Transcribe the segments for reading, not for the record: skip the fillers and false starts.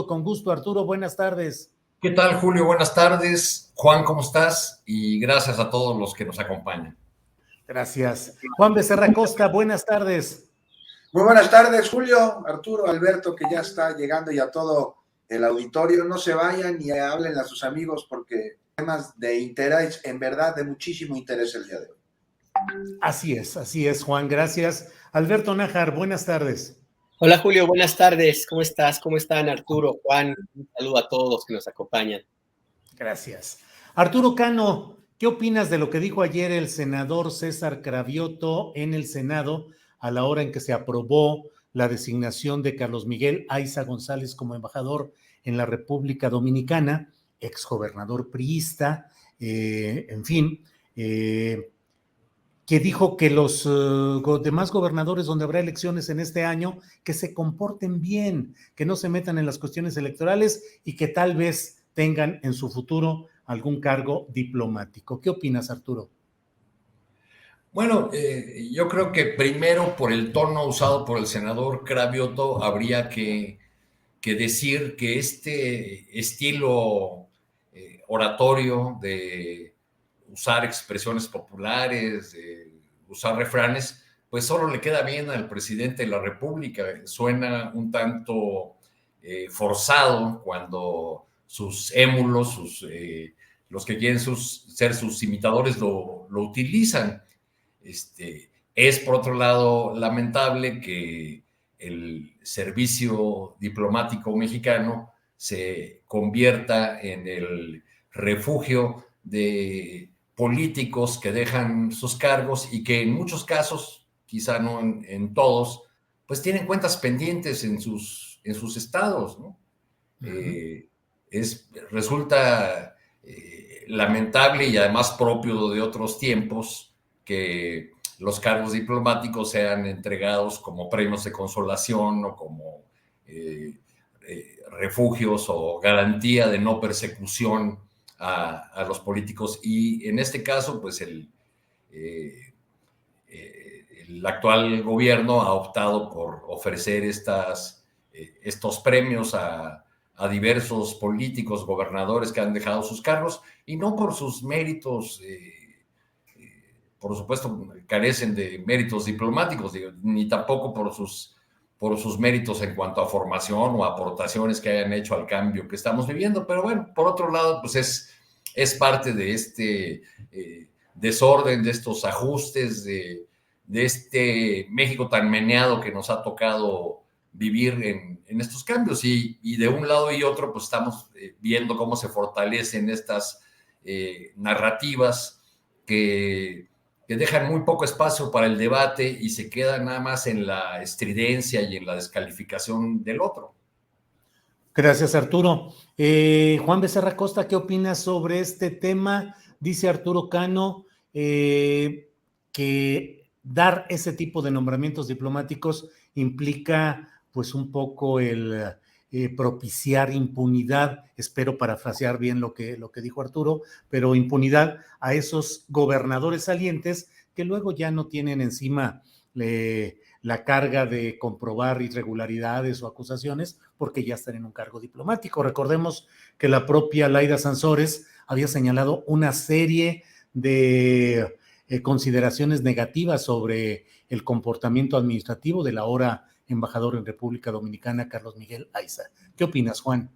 Con gusto, Arturo, buenas tardes. ¿Qué tal, Julio? Buenas tardes. Juan, ¿cómo estás? Y gracias a todos los que nos acompañan. Gracias. Juan Becerra Costa, buenas tardes. Muy buenas tardes, Julio, Arturo, Alberto, que ya está llegando, y a todo el auditorio. No se vayan y hablen a sus amigos porque temas de interés, en verdad, de muchísimo interés el día de hoy. Así es, Juan, gracias. Alberto Nájar, buenas tardes. Hola, Julio, buenas tardes. ¿Cómo estás? ¿Cómo están, Arturo, Juan? Un saludo a todos los que nos acompañan. Gracias. Arturo Cano, ¿qué opinas de lo que dijo ayer el senador César Cravioto en el Senado a la hora en que se aprobó la designación de Carlos Miguel Aiza González como embajador en la República Dominicana, exgobernador priista, en fin, que dijo que los demás gobernadores donde habrá elecciones en este año, que se comporten bien, que no se metan en las cuestiones electorales y que tal vez tengan en su futuro algún cargo diplomático? ¿Qué opinas, Arturo? Bueno, yo creo que primero, por el tono usado por el senador Cravioto, habría que decir que este estilo oratorio de usar expresiones populares, de usar refranes, pues solo le queda bien al presidente de la República. Suena un tanto forzado cuando sus émulos, los que quieren ser sus imitadores lo utilizan. Es, por otro lado, lamentable que el servicio diplomático mexicano se convierta en el refugio de políticos que dejan sus cargos y que en muchos casos, quizá no en todos, pues tienen cuentas pendientes en sus estados, ¿no? Resulta lamentable y además propio de otros tiempos que los cargos diplomáticos sean entregados como premios de consolación o como refugios o garantía de no persecución a los políticos. Y en este caso, pues el actual gobierno ha optado por ofrecer estos premios a diversos políticos, gobernadores que han dejado sus cargos, y no por sus méritos, por supuesto, carecen de méritos diplomáticos, ni tampoco por sus méritos en cuanto a formación o aportaciones que hayan hecho al cambio que estamos viviendo. Pero bueno, por otro lado, pues es parte de este desorden, de estos ajustes, de este México tan meneado que nos ha tocado vivir en estos cambios. Y de un lado y otro, pues estamos viendo cómo se fortalecen estas narrativas que dejan muy poco espacio para el debate y se quedan nada más en la estridencia y en la descalificación del otro. Gracias, Arturo. Juan Becerra Costa, ¿qué opinas sobre este tema? Dice Arturo Cano que dar ese tipo de nombramientos diplomáticos implica pues un poco el propiciar impunidad, espero parafrasear bien lo que dijo Arturo, pero impunidad a esos gobernadores salientes que luego ya no tienen encima la carga de comprobar irregularidades o acusaciones porque ya están en un cargo diplomático. Recordemos que la propia Laida Sansores había señalado una serie de consideraciones negativas sobre el comportamiento administrativo del ahora embajador en República Dominicana, Carlos Miguel Aiza. ¿Qué opinas, Juan?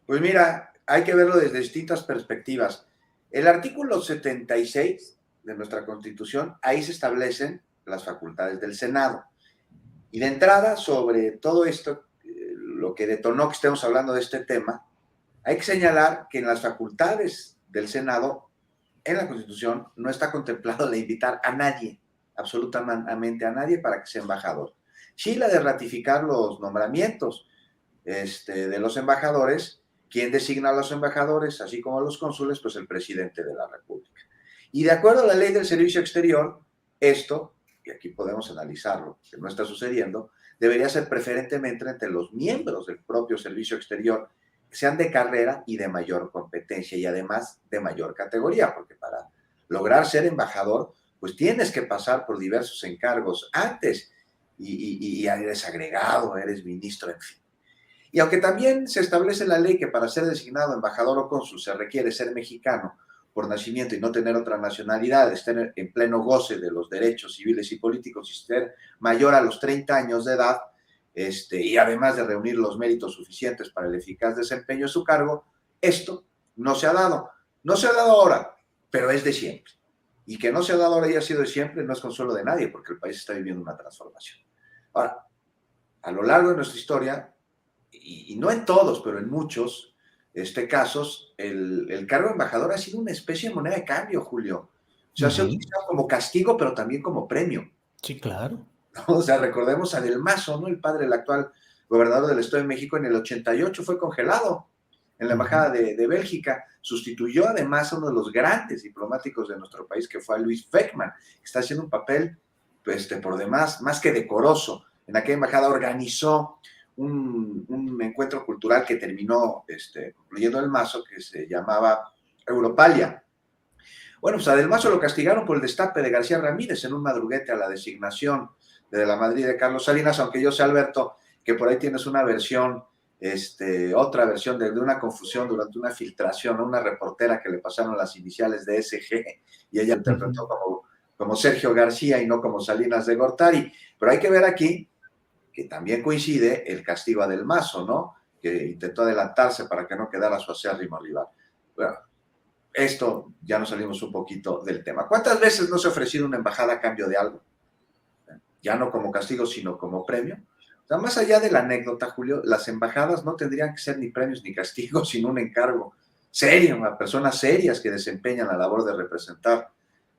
Pues mira, hay que verlo desde distintas perspectivas. El artículo 76 de nuestra Constitución, ahí se establecen las facultades del Senado. Y de entrada, sobre todo esto, lo que detonó que estemos hablando de este tema, hay que señalar que en las facultades del Senado, en la Constitución, no está contemplado la invitar a nadie, absolutamente a nadie, para que sea embajador. Sí, la de ratificar los nombramientos de los embajadores. ¿Quién designa a los embajadores, así como a los cónsules? Pues el presidente de la República. Y de acuerdo a la ley del servicio exterior, esto, y aquí podemos analizarlo, que no está sucediendo, debería ser preferentemente entre los miembros del propio servicio exterior, que sean de carrera y de mayor competencia, y además de mayor categoría, porque para lograr ser embajador, pues tienes que pasar por diversos encargos antes, y eres agregado, eres ministro, en fin. Y aunque también se establece en la ley que para ser designado embajador o cónsul se requiere ser mexicano por nacimiento y no tener otra nacionalidad, estar en pleno goce de los derechos civiles y políticos y ser mayor a los 30 años de edad, y además de reunir los méritos suficientes para el eficaz desempeño de su cargo, esto no se ha dado. No se ha dado ahora, pero es de siempre. Y que no se ha dado ahora y ha sido de siempre no es consuelo de nadie, porque el país está viviendo una transformación. Ahora, a lo largo de nuestra historia, y no en todos, pero en muchos casos, el cargo de embajador ha sido una especie de moneda de cambio, Julio. O sea, se ha utilizado como castigo, pero también como premio. Sí, claro. O sea, recordemos a Del Mazo, ¿no? El padre del actual gobernador del Estado de México, en el 88 fue congelado en la embajada de Bélgica. Sustituyó además a uno de los grandes diplomáticos de nuestro país, que fue a Luis Beckman, que está haciendo un papel, por demás, más que decoroso. En aquella embajada organizó un encuentro cultural que terminó concluyendo el Mazo, que se llamaba Europalia. Bueno, pues a Del Mazo lo castigaron por el destape de García Ramírez en un madruguete a la designación de la Madrid de Carlos Salinas, aunque yo sé, Alberto, que por ahí tienes una versión, otra versión de una confusión durante una filtración a una reportera que le pasaron las iniciales de SG y ella interpretó como Sergio García y no como Salinas de Gortari. Pero hay que ver aquí que también coincide el castigo a Del Mazo, ¿no? Que intentó adelantarse para que no quedara su acérrimo rival. Bueno, esto ya nos salimos un poquito del tema. ¿Cuántas veces no se ha ofrecido una embajada a cambio de algo? Ya no como castigo, sino como premio. O sea, más allá de la anécdota, Julio, las embajadas no tendrían que ser ni premios ni castigos, sino un encargo serio a personas serias que desempeñan la labor de representar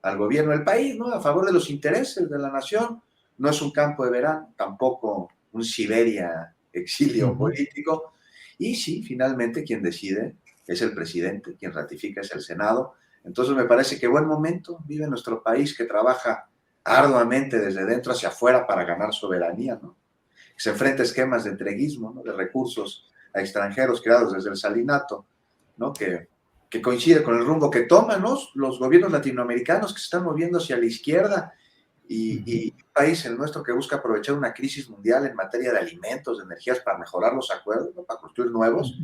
al gobierno del país, ¿no? A favor de los intereses de la nación. No es un campo de verano, tampoco un Siberia exilio político. Y sí, finalmente quien decide es el presidente, quien ratifica es el Senado. Entonces me parece que buen momento vive nuestro país, que trabaja arduamente desde dentro hacia afuera para ganar soberanía, ¿no? Que se enfrenta a esquemas de entreguismo, ¿no? De recursos a extranjeros creados desde el salinato, ¿no? Que coincide con el rumbo que toman, ¿no? Los gobiernos latinoamericanos que se están moviendo hacia la izquierda y un país, el nuestro, que busca aprovechar una crisis mundial en materia de alimentos, de energías, para mejorar los acuerdos, ¿no? Para construir nuevos,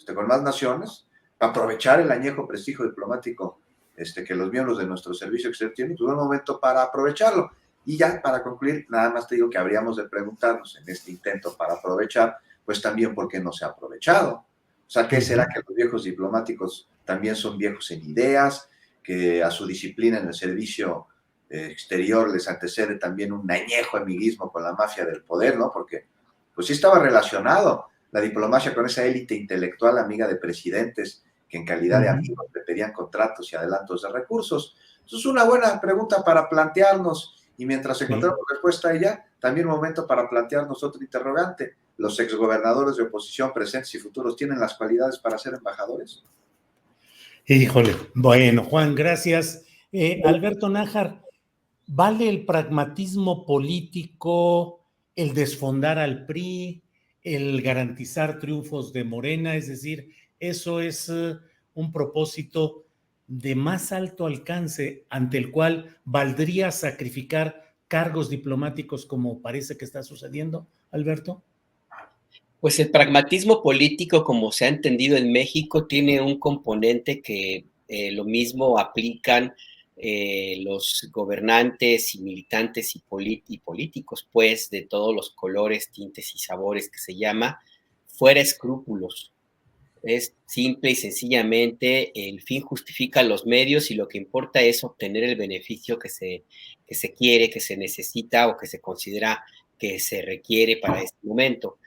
con más naciones, para aprovechar el añejo prestigio diplomático que los miembros de nuestro servicio exterior tienen. Tuvo un momento para aprovecharlo. Y ya para concluir, nada más te digo que habríamos de preguntarnos en este intento para aprovechar, pues también por qué no se ha aprovechado. O sea, ¿qué será que los viejos diplomáticos también son viejos en ideas, que a su disciplina en el servicio exterior les antecede también un añejo amiguismo con la mafia del poder, ¿no? Porque pues sí estaba relacionado la diplomacia con esa élite intelectual amiga de presidentes que en calidad de amigos le pedían contratos y adelantos de recursos. Entonces, es una buena pregunta para plantearnos. Y mientras encontramos respuesta a ella, también un momento para plantearnos otro interrogante. ¿Los exgobernadores de oposición presentes y futuros tienen las cualidades para ser embajadores? Híjole, bueno, Juan, gracias. Alberto Nájar, ¿vale el pragmatismo político, el desfondar al PRI, el garantizar triunfos de Morena? Es decir, eso es un propósito de más alto alcance ante el cual valdría sacrificar cargos diplomáticos como parece que está sucediendo, Alberto. Pues el pragmatismo político, como se ha entendido en México, tiene un componente que lo mismo aplican los gobernantes y militantes y políticos, pues, de todos los colores, tintes y sabores, que se llama fuera escrúpulos. Es simple y sencillamente el fin justifica los medios y lo que importa es obtener el beneficio que se quiere, que se necesita o que se considera que se requiere para este momento.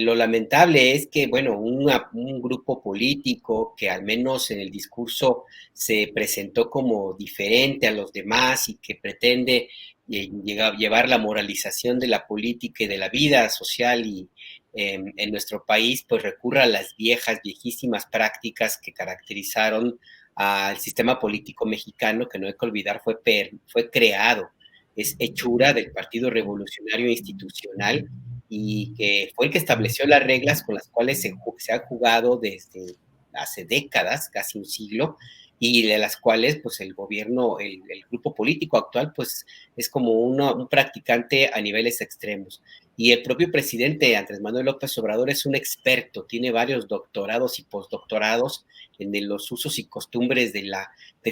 Lo lamentable es que, bueno, un grupo político que al menos en el discurso se presentó como diferente a los demás y que pretende llevar la moralización de la política y de la vida social y en nuestro país, pues recurra a las viejísimas prácticas que caracterizaron al sistema político mexicano, que no hay que olvidar fue creado, es hechura del Partido Revolucionario Institucional, y que fue el que estableció las reglas con las cuales se ha jugado desde hace décadas, casi un siglo, y de las cuales pues el gobierno, el grupo político actual pues es como un practicante a niveles extremos. Y el propio presidente Andrés Manuel López Obrador es un experto, tiene varios doctorados y postdoctorados en los usos y costumbres del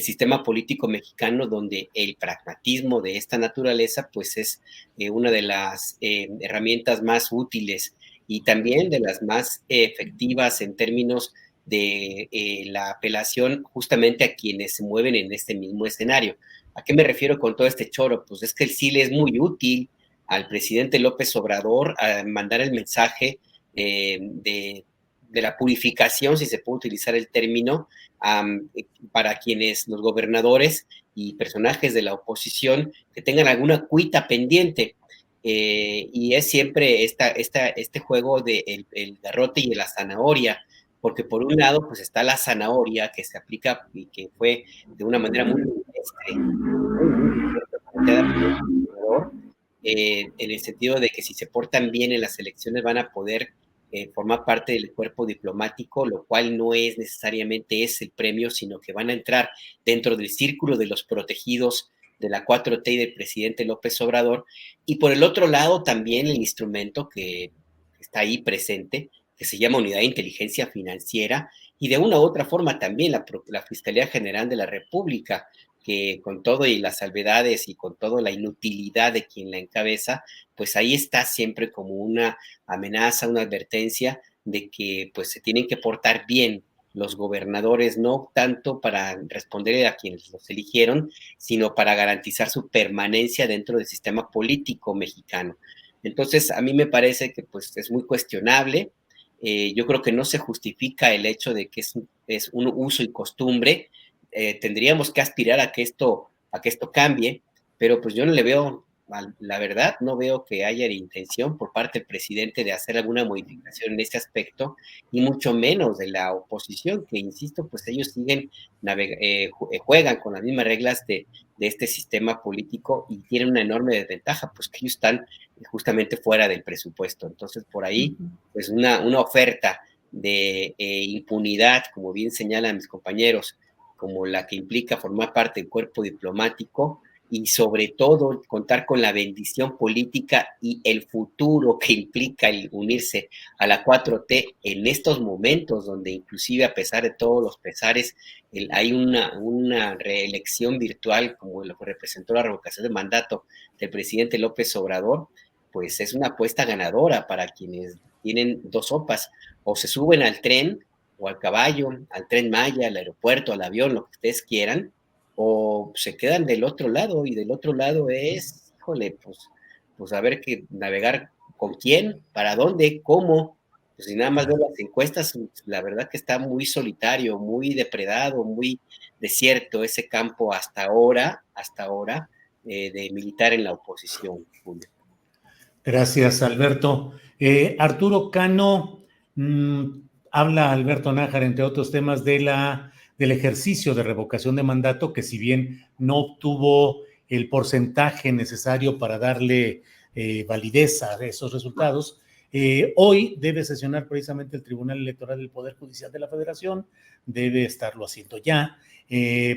sistema político mexicano, donde el pragmatismo de esta naturaleza pues es una de las herramientas más útiles y también de las más efectivas en términos de la apelación justamente a quienes se mueven en este mismo escenario. ¿A qué me refiero con todo este choro? Pues es que sí le es muy útil al presidente López Obrador a mandar el mensaje de la purificación, si se puede utilizar el término, para quienes los gobernadores y personajes de la oposición que tengan alguna cuita pendiente. Y es siempre este juego de el garrote y la zanahoria, porque por un lado pues está la zanahoria que se aplica y que fue de una manera muy en el sentido de que si se portan bien en las elecciones van a poder formar parte del cuerpo diplomático, lo cual no es necesariamente es el premio, sino que van a entrar dentro del círculo de los protegidos de la 4T y del presidente López Obrador. Y por el otro lado también el instrumento que está ahí presente, que se llama Unidad de Inteligencia Financiera, y de una u otra forma también la Fiscalía General de la República, que con todo y las salvedades y con toda la inutilidad de quien la encabeza, pues ahí está siempre como una amenaza, una advertencia de que pues se tienen que portar bien los gobernadores, no tanto para responder a quienes los eligieron, sino para garantizar su permanencia dentro del sistema político mexicano. Entonces, a mí me parece que pues es muy cuestionable. Yo creo que no se justifica el hecho de que es un uso y costumbre. Tendríamos que aspirar a que esto cambie, pero pues yo no le veo, la verdad, no veo que haya intención por parte del presidente de hacer alguna modificación en ese aspecto, y mucho menos de la oposición, que insisto, pues ellos siguen, juegan con las mismas reglas de este sistema político y tienen una enorme desventaja, pues que ellos están justamente fuera del presupuesto. Entonces, por ahí, pues una oferta de impunidad, como bien señalan mis compañeros, como la que implica formar parte del cuerpo diplomático y sobre todo contar con la bendición política y el futuro que implica el unirse a la 4T en estos momentos donde inclusive a pesar de todos los pesares hay una reelección virtual como lo que representó la revocación de mandato del presidente López Obrador, pues es una apuesta ganadora para quienes tienen dos sopas: o se suben al tren o al caballo, al Tren Maya, al aeropuerto, al avión, lo que ustedes quieran, o se quedan del otro lado, y del otro lado es, híjole, pues a ver que navegar con quién, para dónde, cómo. Pues si nada más veo las encuestas, la verdad que está muy solitario, muy depredado, muy desierto ese campo hasta ahora, de militar en la oposición, Julio. Gracias, Alberto. Arturo Cano, habla Alberto Nájar, entre otros temas, del ejercicio de revocación de mandato, que si bien no obtuvo el porcentaje necesario para darle validez a esos resultados, hoy debe sesionar precisamente el Tribunal Electoral del Poder Judicial de la Federación, debe estarlo haciendo ya,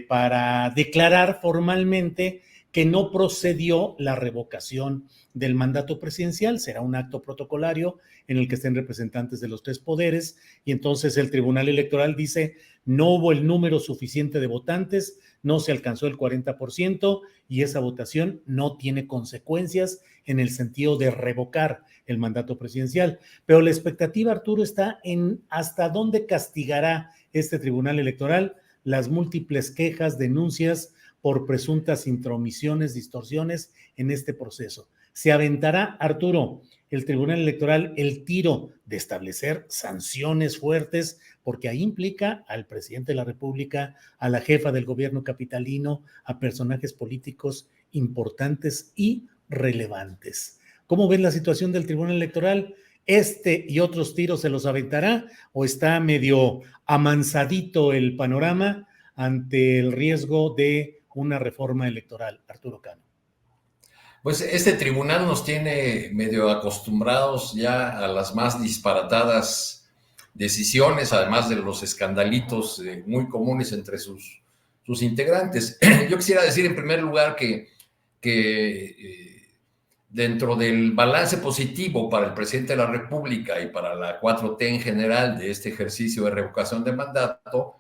para declarar formalmente que no procedió la revocación del mandato presidencial. Será un acto protocolario en el que estén representantes de los tres poderes, y entonces el Tribunal Electoral dice: no hubo el número suficiente de votantes, no se alcanzó el 40%, y esa votación no tiene consecuencias en el sentido de revocar el mandato presidencial. Pero la expectativa, Arturo, está en hasta dónde castigará este Tribunal Electoral las múltiples quejas, denuncias por presuntas intromisiones, distorsiones en este proceso. ¿Se aventará, Arturo, el Tribunal Electoral el tiro de establecer sanciones fuertes? Porque ahí implica al presidente de la República, a la jefa del gobierno capitalino, a personajes políticos importantes y relevantes. ¿Cómo ven la situación del Tribunal Electoral? ¿Este y otros tiros se los aventará o está medio amansadito el panorama ante el riesgo de una reforma electoral, Arturo Cano? Pues este tribunal nos tiene medio acostumbrados ya a las más disparatadas decisiones, además de los escandalitos muy comunes entre sus integrantes. Yo quisiera decir en primer lugar que dentro del balance positivo para el presidente de la República y para la 4T en general de este ejercicio de revocación de mandato,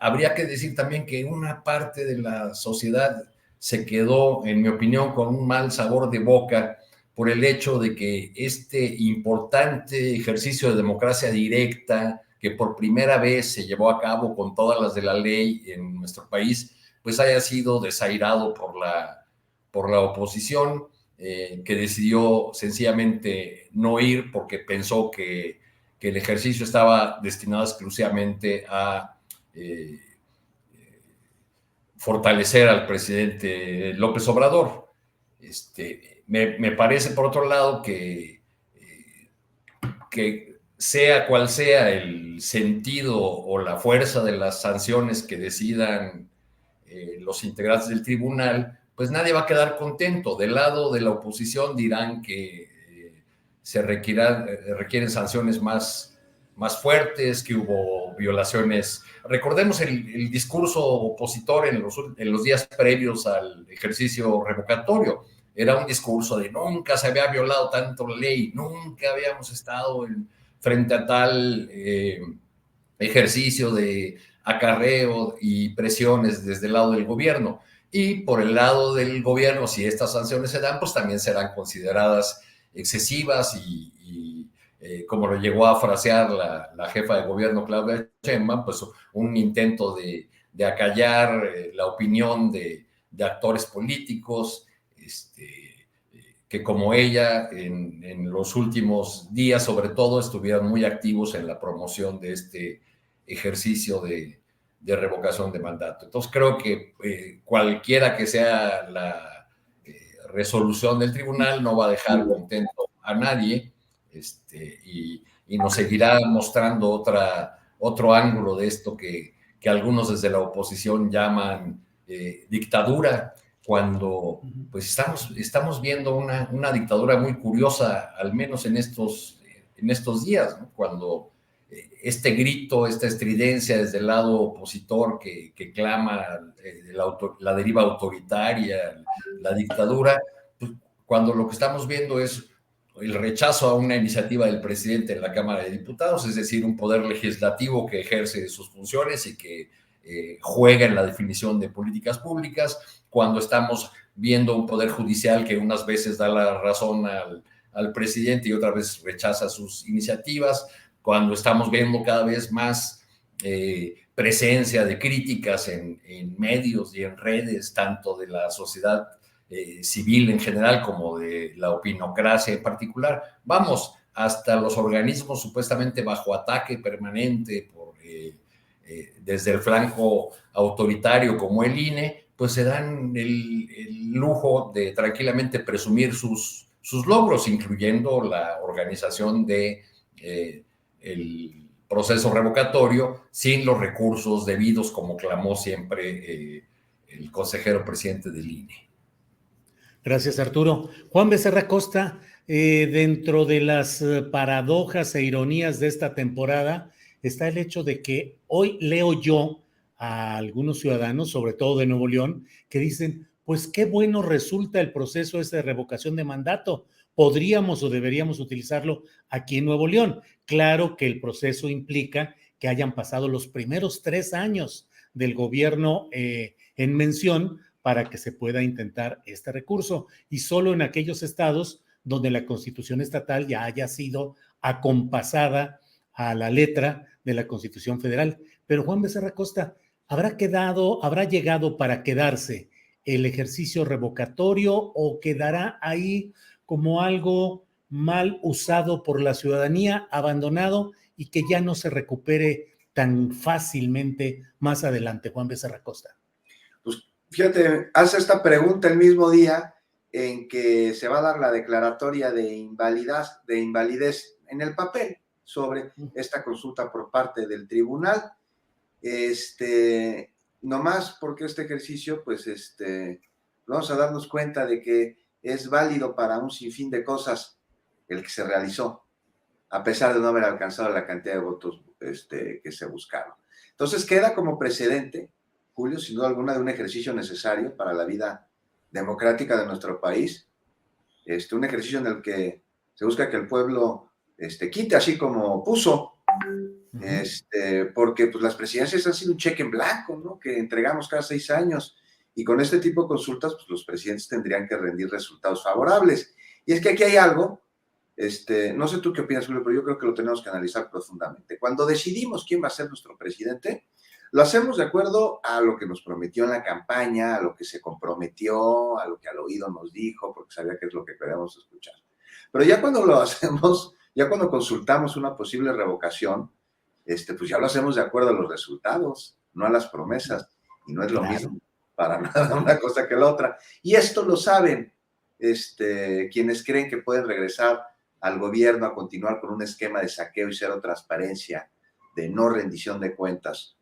habría que decir también que una parte de la sociedad se quedó, en mi opinión, con un mal sabor de boca por el hecho de que este importante ejercicio de democracia directa, que por primera vez se llevó a cabo con todas las de la ley en nuestro país, pues haya sido desairado por la oposición, que decidió sencillamente no ir porque pensó que el ejercicio estaba destinado exclusivamente a fortalecer al presidente López Obrador. Me parece, por otro lado, que sea cual sea el sentido o la fuerza de las sanciones que decidan los integrantes del tribunal, pues nadie va a quedar contento. Del lado de la oposición dirán que se requieren sanciones más fuertes, que hubo violaciones. Recordemos el discurso opositor en los días previos al ejercicio revocatorio. Era un discurso de nunca se había violado tanto la ley, nunca habíamos estado frente a tal ejercicio de acarreo y presiones desde el lado del gobierno. Y por el lado del gobierno, si estas sanciones se dan, pues también serán consideradas excesivas como lo llegó a frasear la jefa de gobierno Claudia Sheinbaum, pues un intento de acallar la opinión de actores políticos, que como ella en los últimos días sobre todo estuvieron muy activos en la promoción de este ejercicio de revocación de mandato. Entonces creo que cualquiera que sea la resolución del tribunal no va a dejar contento a nadie, y nos seguirá mostrando otro ángulo de esto que algunos desde la oposición llaman dictadura, cuando pues estamos viendo una dictadura muy curiosa, al menos en estos días, ¿no? Cuando este grito, esta estridencia desde el lado opositor que clama la deriva autoritaria, la dictadura, pues, cuando lo que estamos viendo es el rechazo a una iniciativa del presidente en la Cámara de Diputados, es decir, un poder legislativo que ejerce sus funciones y que juega en la definición de políticas públicas, cuando estamos viendo un poder judicial que unas veces da la razón al presidente y otras veces rechaza sus iniciativas, cuando estamos viendo cada vez más presencia de críticas en medios y en redes, tanto de la sociedad civil en general como de la opinocracia en particular, vamos, hasta los organismos supuestamente bajo ataque permanente desde el flanco autoritario como el INE, pues se dan el lujo de tranquilamente presumir sus logros, incluyendo la organización de el proceso revocatorio sin los recursos debidos, como clamó siempre el consejero presidente del INE. Gracias, Arturo. Juan Becerra Costa, dentro de las paradojas e ironías de esta temporada está el hecho de que hoy leo yo a algunos ciudadanos, sobre todo de Nuevo León, que dicen, pues qué bueno resulta el proceso ese de revocación de mandato. Podríamos o deberíamos utilizarlo aquí en Nuevo León. Claro que el proceso implica que hayan pasado los primeros 3 años del gobierno en mención para que se pueda intentar este recurso, y solo en aquellos estados donde la Constitución estatal ya haya sido acompasada a la letra de la Constitución federal. Pero Juan Becerra Costa, ¿habrá llegado para quedarse el ejercicio revocatorio o quedará ahí como algo mal usado por la ciudadanía, abandonado y que ya no se recupere tan fácilmente más adelante? Juan Becerra Costa. Pues fíjate, hace esta pregunta el mismo día en que se va a dar la declaratoria de invalidez en el papel sobre esta consulta por parte del tribunal. Nomás porque este ejercicio, pues, vamos a darnos cuenta de que es válido para un sinfín de cosas el que se realizó, a pesar de no haber alcanzado la cantidad de votos que se buscaron. Entonces queda como precedente, Julio, sin duda alguna, de un ejercicio necesario para la vida democrática de nuestro país, un ejercicio en el que se busca que el pueblo quite así como puso, porque pues, las presidencias han sido un cheque en blanco, ¿no? Que entregamos cada 6 años, y con este tipo de consultas, pues los presidentes tendrían que rendir resultados favorables. Y es que aquí hay algo, no sé tú qué opinas, Julio, pero yo creo que lo tenemos que analizar profundamente. Cuando decidimos quién va a ser nuestro presidente, lo hacemos de acuerdo a lo que nos prometió en la campaña, a lo que se comprometió, a lo que al oído nos dijo, porque sabía que es lo que queríamos escuchar. Pero ya cuando lo hacemos, ya cuando consultamos una posible revocación, pues ya lo hacemos de acuerdo a los resultados, no a las promesas, y no es lo mismo para nada una cosa que la otra. Y esto lo saben quienes creen que pueden regresar al gobierno a continuar con un esquema de saqueo y cero transparencia, de no rendición de cuentas.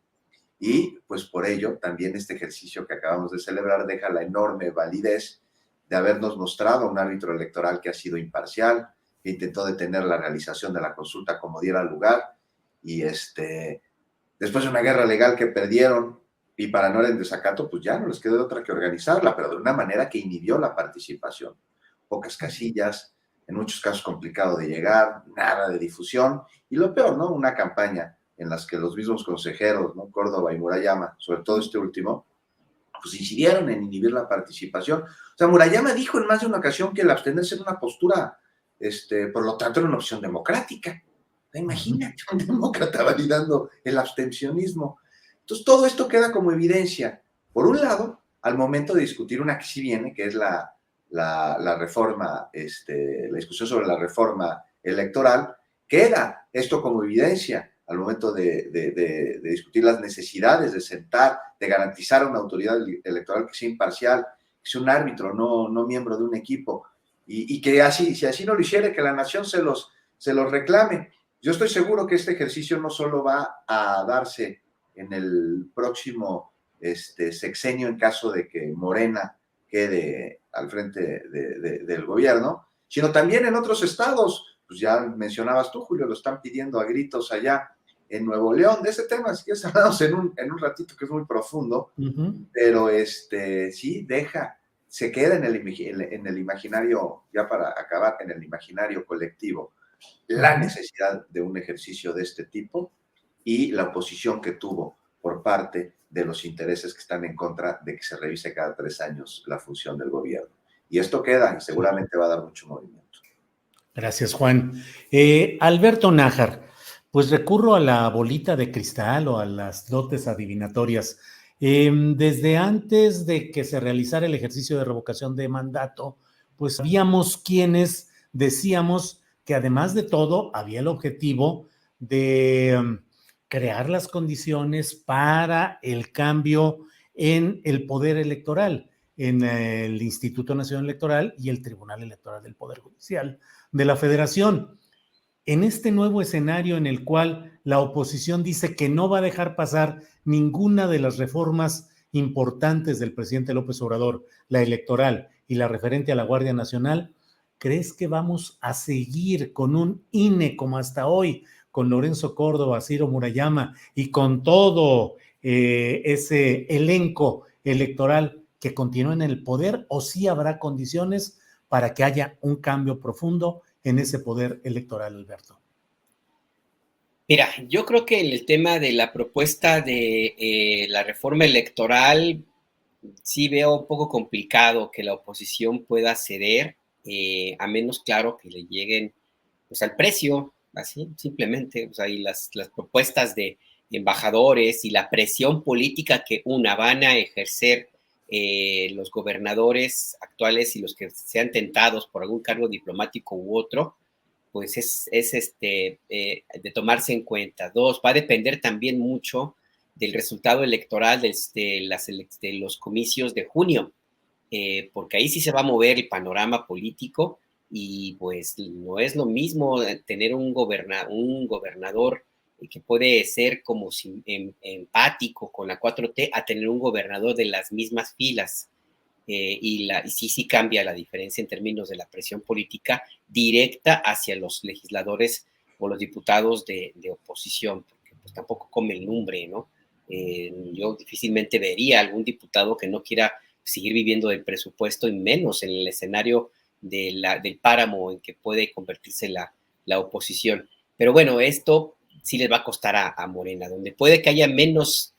Y pues por ello también este ejercicio que acabamos de celebrar deja la enorme validez de habernos mostrado un árbitro electoral que ha sido imparcial, que intentó detener la realización de la consulta como diera lugar, y después de una guerra legal que perdieron, y para no ir en desacato, pues ya no les quedó otra que organizarla, pero de una manera que inhibió la participación. Pocas casillas, en muchos casos complicado de llegar, nada de difusión, y lo peor, ¿no? Una campaña en las que los mismos consejeros, ¿no? Córdoba y Murayama, sobre todo este último, pues incidieron en inhibir la participación. O sea, Murayama dijo en más de una ocasión que el abstenerse era una postura, por lo tanto, era una opción democrática. Imagínate un demócrata validando el abstencionismo. Entonces, todo esto queda como evidencia. Por un lado, al momento de discutir una que sí viene, que es la reforma, la discusión sobre la reforma electoral, queda esto como evidencia al momento de discutir las necesidades de sentar, de garantizar una autoridad electoral que sea imparcial, que sea un árbitro, no miembro de un equipo, y que así, si así no lo hiciera, que la nación se los reclame. Yo estoy seguro que este ejercicio no solo va a darse en el próximo sexenio en caso de que Morena quede al frente del gobierno, sino también en otros estados. Pues ya mencionabas tú, Julio, lo están pidiendo a gritos allá en Nuevo León. De ese tema, si quieres, hablamos en un ratito, que es muy profundo, pero sí, se queda en el imaginario, ya para acabar, en el imaginario colectivo, la necesidad de un ejercicio de este tipo y la oposición que tuvo por parte de los intereses que están en contra de que se revise cada 3 años la función del gobierno. Y esto queda y seguramente va a dar mucho movimiento. Gracias, Juan. Alberto Nájar, pues recurro a la bolita de cristal o a las dotes adivinatorias. Desde antes de que se realizara el ejercicio de revocación de mandato, pues habíamos quienes decíamos que además de todo había el objetivo de crear las condiciones para el cambio en el poder electoral, en el Instituto Nacional Electoral y el Tribunal Electoral del Poder Judicial de la Federación. En este nuevo escenario en el cual la oposición dice que no va a dejar pasar ninguna de las reformas importantes del presidente López Obrador, la electoral y la referente a la Guardia Nacional, ¿crees que vamos a seguir con un INE como hasta hoy, con Lorenzo Córdoba, Ciro Murayama y con todo ese elenco electoral que continúa en el poder, o sí habrá condiciones para que haya un cambio profundo en ese poder electoral, Alberto? Mira, yo creo que el tema de la propuesta de la reforma electoral sí veo un poco complicado que la oposición pueda ceder, a menos, claro, que le lleguen pues al precio, así simplemente, o sea, y las propuestas de embajadores y la presión política que van a ejercer los gobernadores actuales y los que sean tentados por algún cargo diplomático u otro, pues es de tomarse en cuenta. 2, va a depender también mucho del resultado electoral de los comicios de junio, porque ahí sí se va a mover el panorama político y pues no es lo mismo tener un gobernador que puede ser como empático con la 4T a tener un gobernador de las mismas filas. Y sí cambia la diferencia en términos de la presión política directa hacia los legisladores o los diputados de oposición, porque pues tampoco come el lumbre, ¿no? Yo difícilmente vería algún diputado que no quiera seguir viviendo del presupuesto y menos en el escenario del páramo en que puede convertirse la oposición. Pero bueno, esto sí les va a costar a Morena, donde puede que haya menos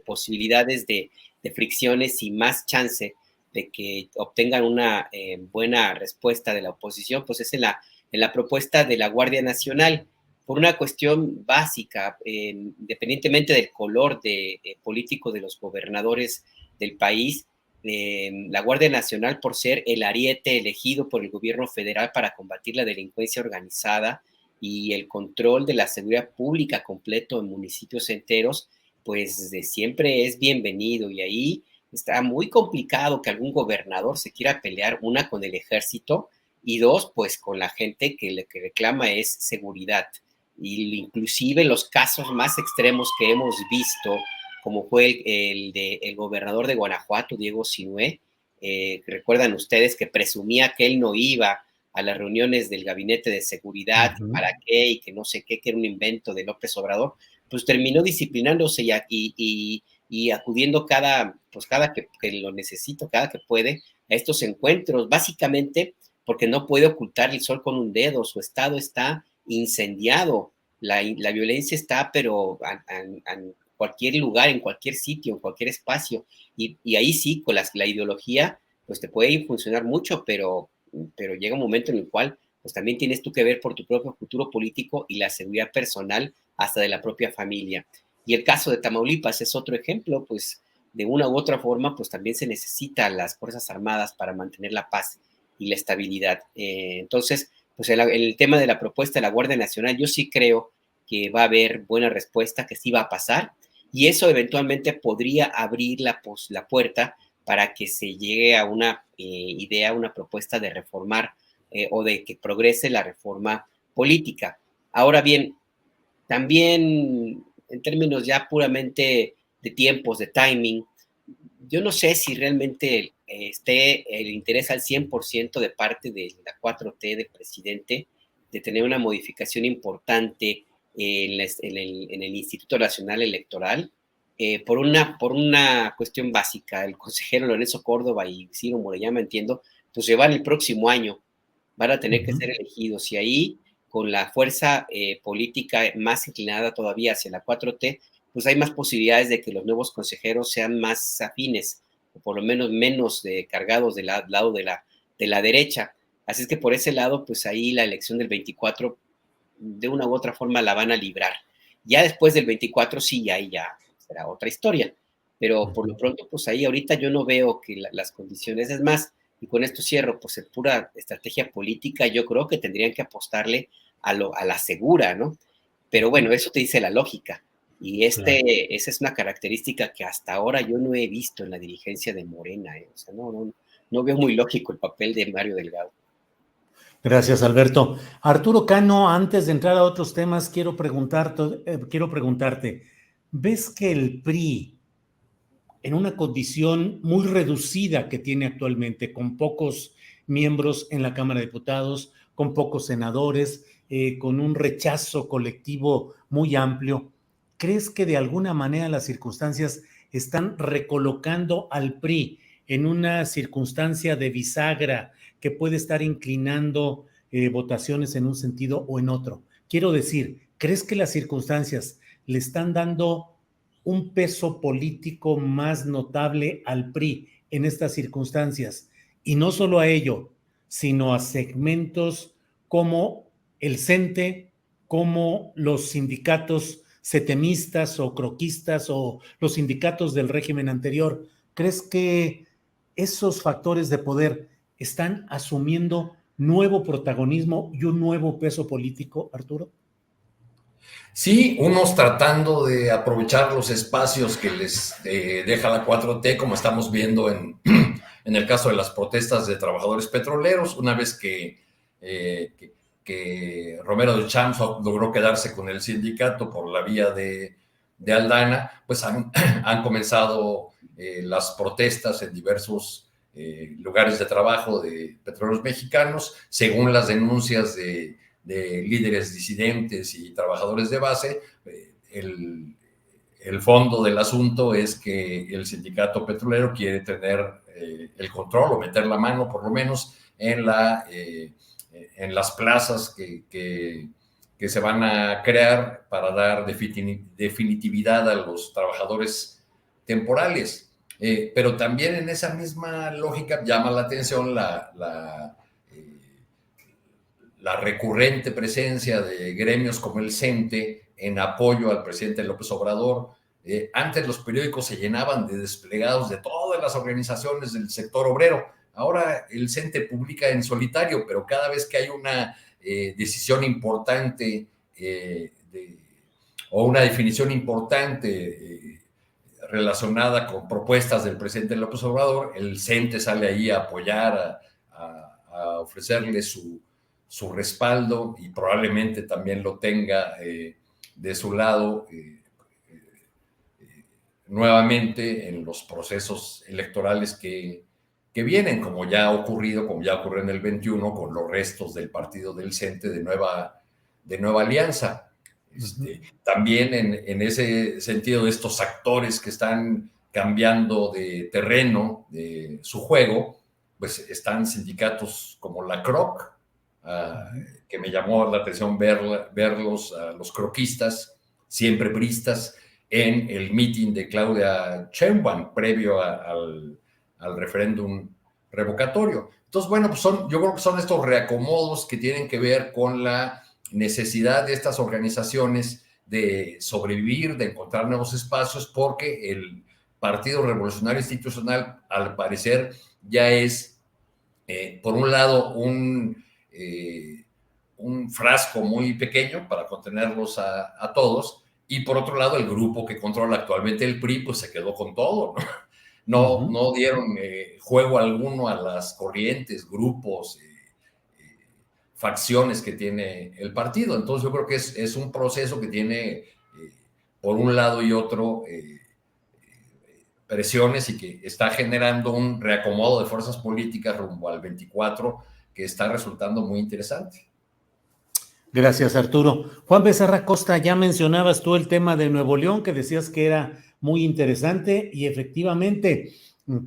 posibilidades de fricciones y más chance de que obtengan una buena respuesta de la oposición, pues es en la propuesta de la Guardia Nacional, por una cuestión básica, independientemente del color político de los gobernadores del país, la Guardia Nacional, por ser el ariete elegido por el gobierno federal para combatir la delincuencia organizada y el control de la seguridad pública completo en municipios enteros, pues de siempre es bienvenido, y ahí está muy complicado que algún gobernador se quiera pelear, una, con el ejército, y dos, pues con la gente que reclama es seguridad. Y inclusive los casos más extremos que hemos visto, como fue el gobernador de Guanajuato, Diego Sinué, recuerdan ustedes que presumía que él no iba a las reuniones del gabinete de seguridad, ¿para qué? Y que no sé qué, que era un invento de López Obrador, pues terminó disciplinándose y acudiendo cada que lo necesito, cada que puede, a estos encuentros, básicamente porque no puede ocultar el sol con un dedo, su estado está incendiado, la violencia está, pero en cualquier lugar, en cualquier sitio, en cualquier espacio, y ahí sí, con la ideología, pues te puede funcionar mucho, pero llega un momento en el cual pues también tienes tú que ver por tu propio futuro político y la seguridad personal hasta de la propia familia. Y el caso de Tamaulipas es otro ejemplo, pues de una u otra forma, pues también se necesitan las Fuerzas Armadas para mantener la paz y la estabilidad. Entonces, pues el tema de la propuesta de la Guardia Nacional, yo sí creo que va a haber buena respuesta, que sí va a pasar, y eso eventualmente podría abrir la puerta para que se llegue a una idea, una propuesta de reformar o de que progrese la reforma política. Ahora bien, también en términos ya puramente de tiempos, de timing, yo no sé si realmente esté el interés al 100% de parte de la 4T del presidente de tener una modificación importante en el Instituto Nacional Electoral, por una cuestión básica. El consejero Lorenzo Córdoba y Ciro Murayama, entiendo, pues se van el próximo año, van a tener que ser elegidos, y ahí, con la fuerza política más inclinada todavía hacia la 4T, pues hay más posibilidades de que los nuevos consejeros sean más afines, o por lo menos cargados del lado de la derecha. Así es que por ese lado, pues ahí la elección del 24, de una u otra forma, la van a librar. Ya después del 24, sí, ahí ya será otra historia. Pero por lo pronto, pues ahí ahorita yo no veo que las condiciones, es más, y con esto cierro, pues en pura estrategia política, yo creo que tendrían que apostarle a la segura, ¿no? Pero bueno, eso te dice la lógica. Y esa es una característica que hasta ahora yo no he visto en la dirigencia de Morena. O sea, no veo muy lógico el papel de Mario Delgado. Gracias, Alberto. Arturo Cano, antes de entrar a otros temas, quiero preguntarte, ¿ves que el PRI, en una condición muy reducida que tiene actualmente, con pocos miembros en la Cámara de Diputados, con pocos senadores, con un rechazo colectivo muy amplio, crees que de alguna manera las circunstancias están recolocando al PRI en una circunstancia de bisagra que puede estar inclinando votaciones en un sentido o en otro? Quiero decir, ¿crees que las circunstancias le están dando un peso político más notable al PRI en estas circunstancias? Y no solo a ello, sino a segmentos como el CENTE, como los sindicatos setemistas o croquistas o los sindicatos del régimen anterior. ¿Crees que esos factores de poder están asumiendo nuevo protagonismo y un nuevo peso político, Arturo? Sí, unos tratando de aprovechar los espacios que les deja la 4T, como estamos viendo en el caso de las protestas de trabajadores petroleros, una vez que Romero de Champs logró quedarse con el sindicato por la vía de Aldana, pues han comenzado las protestas en diversos lugares de trabajo de petróleos mexicanos, según las denuncias de líderes disidentes y trabajadores de base. El fondo del asunto es que el sindicato petrolero quiere tener el control o meter la mano, por lo menos, en las plazas que se van a crear para dar definitividad a los trabajadores temporales. Pero también en esa misma lógica llama la atención la recurrente presencia de gremios como el CENTE en apoyo al presidente López Obrador. Antes los periódicos se llenaban de desplegados de todas las organizaciones del sector obrero. Ahora el CENTE publica en solitario, pero cada vez que hay una decisión importante o una definición importante relacionada con propuestas del presidente López Obrador, el CENTE sale ahí a apoyar, a ofrecerle su respaldo, y probablemente también lo tenga de su lado nuevamente en los procesos electorales que vienen, como ya ocurrió en el 21 con los restos del partido del CENTE de Nueva Alianza. También en ese sentido, estos actores que están cambiando de terreno de su juego, pues están sindicatos como la CROC, que me llamó la atención verlos a los croquistas, siempre priistas, en el meeting de Claudia Sheinbaum previo al referéndum revocatorio. Entonces, bueno, pues yo creo que son estos reacomodos que tienen que ver con la necesidad de estas organizaciones de sobrevivir, de encontrar nuevos espacios, porque el Partido Revolucionario Institucional, al parecer, ya es, por un lado, un frasco muy pequeño para contenerlos a todos, y por otro lado, el grupo que controla actualmente el PRI, pues se quedó con todo, ¿no? No dieron juego alguno a las corrientes, grupos, facciones que tiene el partido. Entonces yo creo que es un proceso que tiene por un lado y otro presiones, y que está generando un reacomodo de fuerzas políticas rumbo al 24 que está resultando muy interesante. Gracias, Arturo. Juan Becerra Costa, ya mencionabas tú el tema de Nuevo León, que decías que era muy interesante, y efectivamente,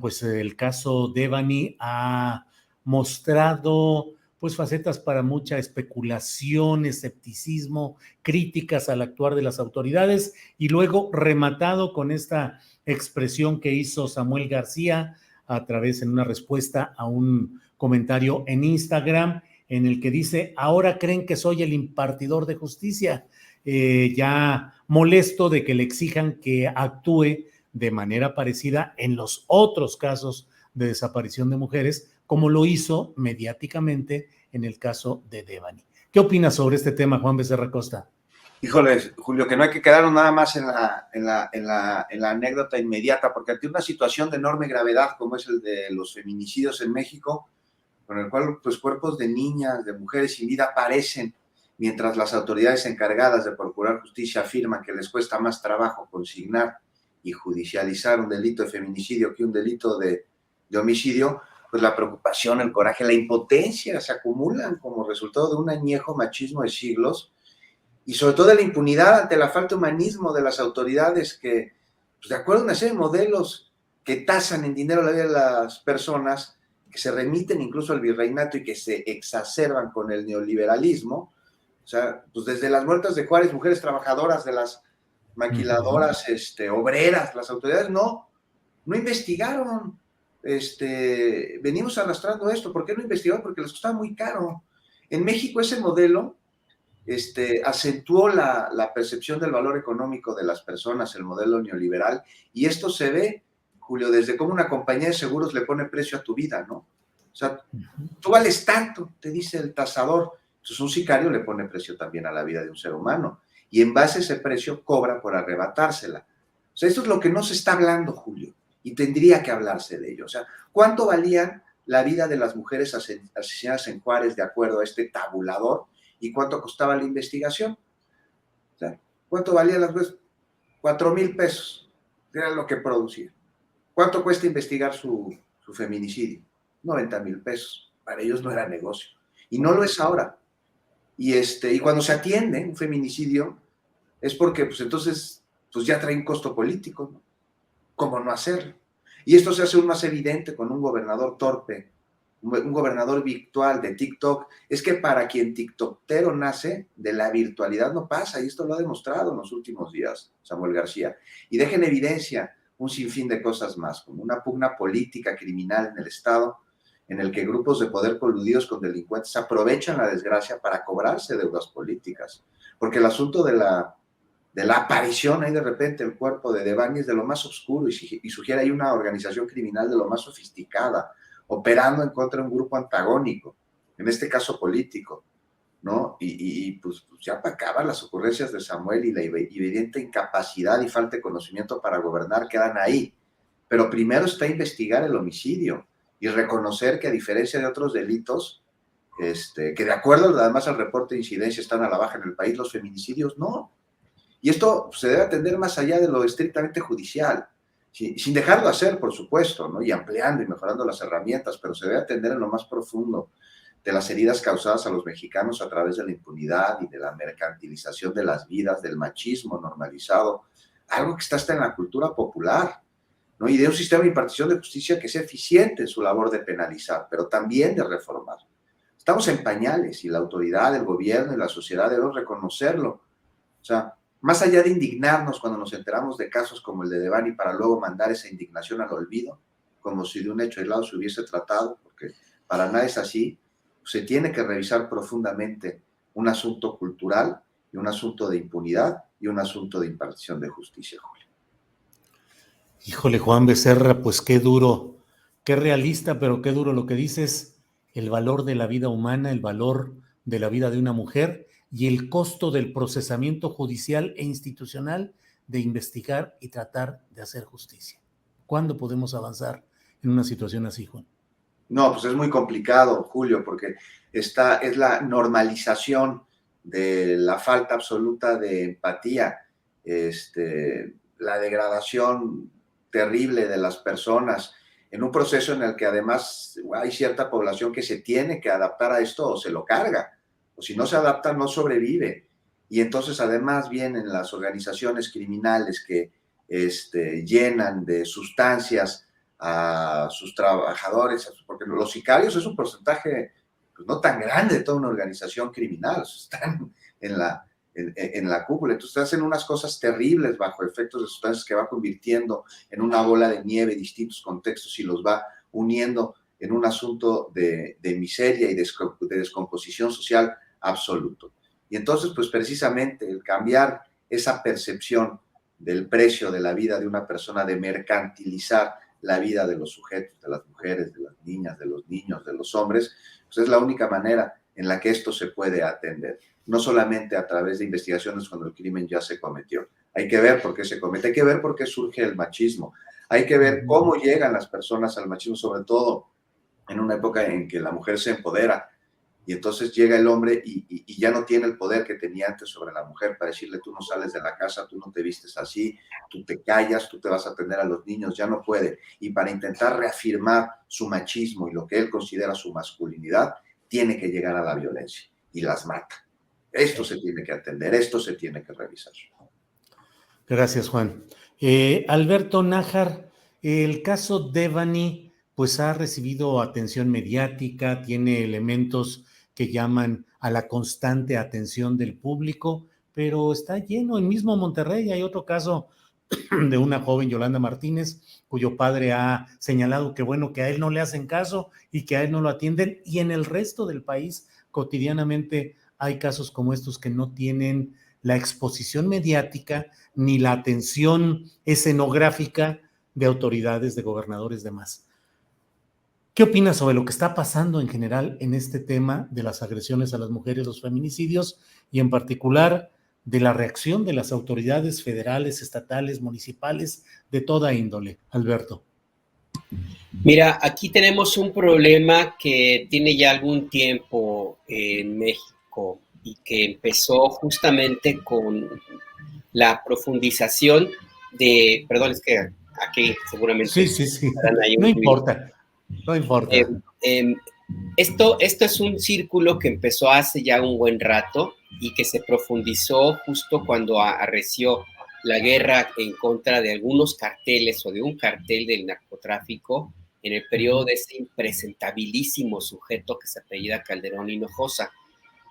pues el caso Devani ha mostrado pues facetas para mucha especulación, escepticismo, críticas al actuar de las autoridades, y luego rematado con esta expresión que hizo Samuel García a través en una respuesta a un comentario en Instagram, en el que dice: ahora creen que soy el impartidor de justicia, ya molesto de que le exijan que actúe de manera parecida en los otros casos de desaparición de mujeres, como lo hizo mediáticamente en el caso de Devani. ¿Qué opinas sobre este tema, Juan Becerra Costa? Híjoles, Julio, que no hay que quedarnos nada más en la anécdota inmediata, porque ante una situación de enorme gravedad como es el de los feminicidios en México, con el cual pues cuerpos de niñas, de mujeres sin vida aparecen, mientras las autoridades encargadas de procurar justicia afirman que les cuesta más trabajo consignar y judicializar un delito de feminicidio que un delito de homicidio, pues la preocupación, el coraje, la impotencia se acumulan como resultado de un añejo machismo de siglos, y sobre todo de la impunidad ante la falta de humanismo de las autoridades que, pues de acuerdo a una serie de modelos que tasan en dinero la vida de las personas, que se remiten incluso al virreinato y que se exacerban con el neoliberalismo. O sea, pues desde las muertas de Juárez, mujeres trabajadoras de las maquiladoras, obreras, las autoridades no investigaron. Venimos arrastrando esto. ¿Por qué no investigaron? Porque les costaba muy caro. En México ese modelo acentuó la percepción del valor económico de las personas, el modelo neoliberal, y esto se ve, Julio, desde cómo una compañía de seguros le pone precio a tu vida, ¿no? O sea, tú vales tanto, te dice el tasador. Entonces un sicario le pone precio también a la vida de un ser humano, y en base a ese precio cobra por arrebatársela. O sea, esto es lo que no se está hablando, Julio, y tendría que hablarse de ello. O sea, ¿cuánto valían la vida de las mujeres asesinadas en Juárez de acuerdo a este tabulador? ¿Y cuánto costaba la investigación? O sea, ¿cuánto valían las mujeres? 4,000 pesos, era lo que producía. ¿Cuánto cuesta investigar su feminicidio? 90,000 pesos. Para ellos no era negocio. Y no lo es ahora. Y cuando se atiende un feminicidio, es porque, pues entonces, pues ya trae un costo político, ¿no? ¿Cómo no hacerlo? Y esto se hace aún más evidente con un gobernador torpe, un gobernador virtual de TikTok. Es que para quien tiktokero nace, de la virtualidad no pasa, y esto lo ha demostrado en los últimos días Samuel García. Y deja en evidencia un sinfín de cosas más, como una pugna política criminal en el Estado, en el que grupos de poder coludidos con delincuentes aprovechan la desgracia para cobrarse deudas políticas. Porque el asunto de la aparición ahí de repente el cuerpo de Devani es de lo más oscuro y sugiere ahí una organización criminal de lo más sofisticada, operando en contra de un grupo antagónico, en este caso político, ¿no? Pues ya para acabar las ocurrencias de Samuel y la evidente incapacidad y falta de conocimiento para gobernar quedan ahí. Pero primero está investigar el homicidio y reconocer que a diferencia de otros delitos, que de acuerdo además al reporte de incidencia están a la baja en el país, los feminicidios no. Y esto se debe atender más allá de lo estrictamente judicial, sin dejarlo de hacer, por supuesto, ¿no? Y ampliando y mejorando las herramientas, pero se debe atender en lo más profundo de las heridas causadas a los mexicanos a través de la impunidad y de la mercantilización de las vidas, del machismo normalizado, algo que está hasta en la cultura popular, ¿no? Y de un sistema de impartición de justicia que sea eficiente en su labor de penalizar, pero también de reformar. Estamos en pañales y la autoridad, el gobierno y la sociedad deben reconocerlo. O sea, más allá de indignarnos cuando nos enteramos de casos como el de Devani para luego mandar esa indignación al olvido, como si de un hecho aislado se hubiese tratado, porque para nada es así, se tiene que revisar profundamente un asunto cultural y un asunto de impunidad y un asunto de impartición de justicia, Julio. Híjole, Juan Becerra, pues qué duro, qué realista, pero qué duro lo que dices, el valor de la vida humana, el valor de la vida de una mujer y el costo del procesamiento judicial e institucional de investigar y tratar de hacer justicia. ¿Cuándo podemos avanzar en una situación así, Juan? No, pues es muy complicado, Julio, porque esta es la normalización de la falta absoluta de empatía, la degradación terrible de las personas, en un proceso en el que además hay cierta población que se tiene que adaptar a esto o se lo carga, o si no se adapta no sobrevive. Y entonces además vienen las organizaciones criminales que llenan de sustancias a sus trabajadores, porque los sicarios es un porcentaje pues, no tan grande de toda una organización criminal, están en la cúpula, entonces hacen unas cosas terribles bajo efectos de sustancias que va convirtiendo en una bola de nieve distintos contextos y los va uniendo en un asunto de miseria y de descomposición social absoluto. Y entonces, pues precisamente el cambiar esa percepción del precio de la vida de una persona, de mercantilizar la vida de los sujetos, de las mujeres, de las niñas, de los niños, de los hombres, pues es la única manera en la que esto se puede atender. No solamente a través de investigaciones cuando el crimen ya se cometió. Hay que ver por qué se comete, hay que ver por qué surge el machismo, hay que ver cómo llegan las personas al machismo, sobre todo en una época en que la mujer se empodera y entonces llega el hombre y ya no tiene el poder que tenía antes sobre la mujer para decirle tú no sales de la casa, tú no te vistes así, tú te callas, tú te vas a atender a los niños, ya no puede. Y para intentar reafirmar su machismo y lo que él considera su masculinidad, tiene que llegar a la violencia y las mata. Esto se tiene que atender, esto se tiene que revisar. Gracias, Juan. Alberto Nájar, el caso Devani pues ha recibido atención mediática, tiene elementos que llaman a la constante atención del público, pero está lleno. En mismo Monterrey hay otro caso de una joven, Yolanda Martínez, cuyo padre ha señalado que bueno, que a él no le hacen caso y que a él no lo atienden, y en el resto del país cotidianamente hay casos como estos que no tienen la exposición mediática ni la atención escenográfica de autoridades, de gobernadores, demás. ¿Qué opinas sobre lo que está pasando en general en este tema de las agresiones a las mujeres, los feminicidios, y en particular de la reacción de las autoridades federales, estatales, municipales, de toda índole? Alberto. Mira, aquí tenemos un problema que tiene ya algún tiempo en México y que empezó justamente con la profundización de, perdón, es que aquí seguramente... Sí. No importa. Esto es un círculo que empezó hace ya un buen rato y que se profundizó justo cuando arreció la guerra en contra de algunos carteles o de un cartel del narcotráfico en el periodo de ese impresentabilísimo sujeto que se apellida Calderón Hinojosa.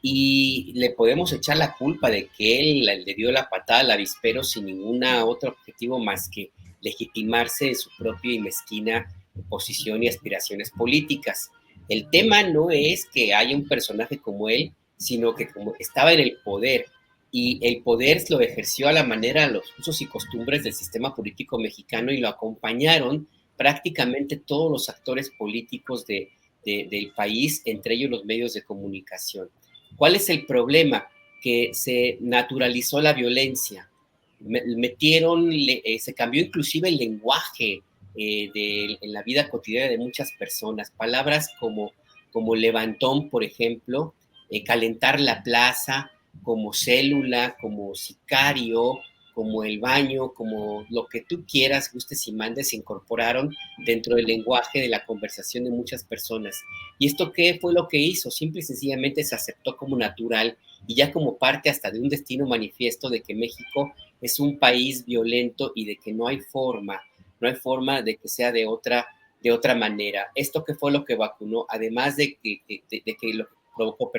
Y le podemos echar la culpa de que él le dio la patada al avispero sin ningún otro objetivo más que legitimarse en su propia y mezquina posición y aspiraciones políticas. El tema no es que haya un personaje como él, sino que como estaba en el poder y el poder lo ejerció a la manera, los usos y costumbres del sistema político mexicano y lo acompañaron prácticamente todos los actores políticos del país, entre ellos los medios de comunicación. ¿Cuál es el problema? Que se naturalizó la violencia, se cambió inclusive el lenguaje en la vida cotidiana de muchas personas. Palabras como levantón, por ejemplo, calentar la plaza, como célula, como sicario, como el baño, como lo que tú quieras, gustes y mandes, se incorporaron dentro del lenguaje de la conversación de muchas personas. ¿Y esto qué fue lo que hizo? Simple y sencillamente se aceptó como natural y ya como parte hasta de un destino manifiesto de que México es un país violento y de que no hay forma de que sea de otra manera. Esto que fue lo que vacunó, además de que lo provocó,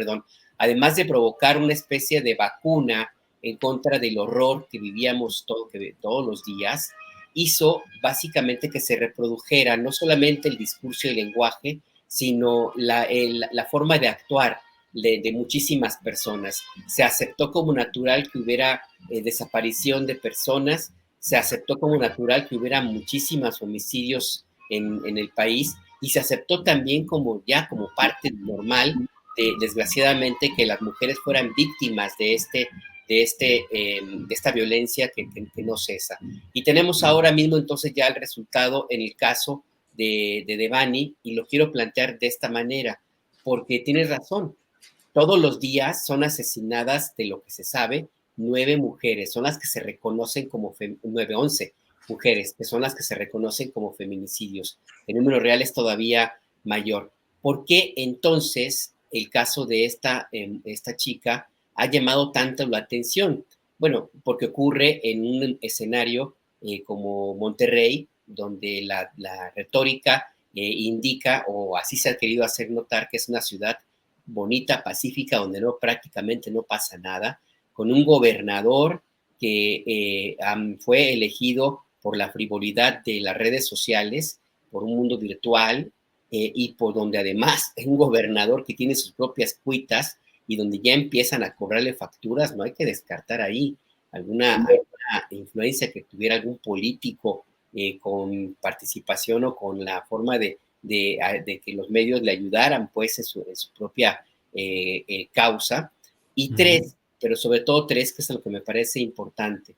además de provocar una especie de vacuna en contra del horror que vivíamos todos los días, hizo básicamente que se reprodujera no solamente el discurso y el lenguaje, sino la forma de actuar de muchísimas personas. Se aceptó como natural que hubiera desaparición de personas, se aceptó como natural que hubiera muchísimos homicidios en el país y se aceptó también como parte normal, desgraciadamente, que las mujeres fueran víctimas de esta violencia que no cesa. Y tenemos ahora mismo entonces ya el resultado en el caso de Devani, y lo quiero plantear de esta manera, porque tienes razón, todos los días son asesinadas, de lo que se sabe, 9 mujeres, son las que se reconocen como 11 mujeres, que son las que se reconocen como feminicidios. El número real es todavía mayor. ¿Por qué entonces el caso de esta chica ha llamado tanto la atención? Bueno, porque ocurre en un escenario como Monterrey, donde la retórica indica, o así se ha querido hacer notar, que es una ciudad bonita, pacífica, donde prácticamente no pasa nada, con un gobernador que fue elegido por la frivolidad de las redes sociales, por un mundo virtual, y por donde además es un gobernador que tiene sus propias cuitas y donde ya empiezan a cobrarle facturas. No hay que descartar ahí alguna influencia que tuviera algún político con participación o con la forma de que los medios le ayudaran pues en su propia causa. Y tres, pero sobre todo tres, que es lo que me parece importante,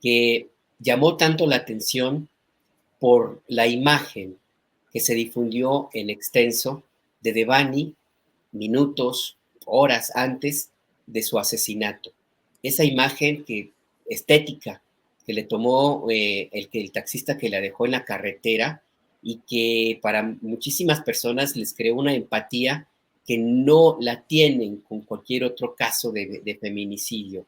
que llamó tanto la atención por la imagen que se difundió en extenso de Devani minutos, horas antes de su asesinato. Esa imagen estética que le tomó el taxista que la dejó en la carretera y que para muchísimas personas les creó una empatía que no la tienen con cualquier otro caso de feminicidio.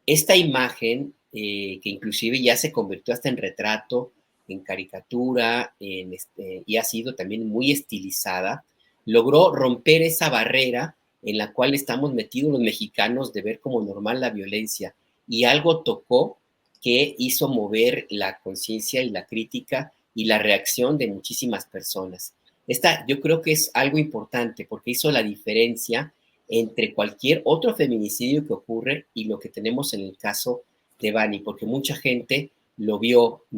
Esta imagen, que inclusive ya se convirtió hasta en retrato, en caricatura, y ha sido también muy estilizada, logró romper esa barrera en la cual estamos metidos los mexicanos de ver como normal la violencia, y algo tocó que hizo mover la conciencia y la crítica y la reacción de muchísimas personas. Yo creo que es algo importante porque hizo la diferencia entre cualquier otro feminicidio que ocurre y lo que tenemos en el caso de Devani, porque mucha gente no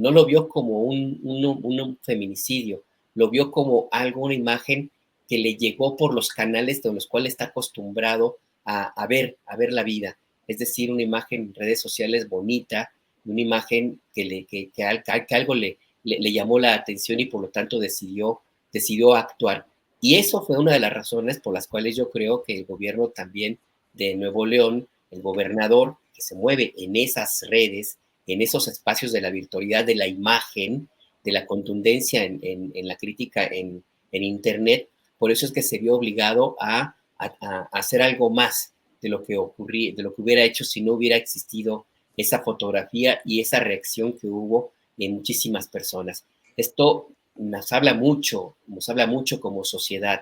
lo vio como un feminicidio, lo vio como una imagen que le llegó por los canales de los cuales está acostumbrado a ver la vida. Es decir, una imagen en redes sociales bonita, una imagen que algo le llamó la atención y por lo tanto decidió actuar. Y eso fue una de las razones por las cuales yo creo que el gobierno también de Nuevo León, el gobernador que se mueve en esas redes, en esos espacios de la virtualidad, de la imagen, de la contundencia en la crítica en Internet, por eso es que se vio obligado a hacer algo más de lo que hubiera hecho si no hubiera existido esa fotografía y esa reacción que hubo en muchísimas personas. Esto nos habla mucho como sociedad.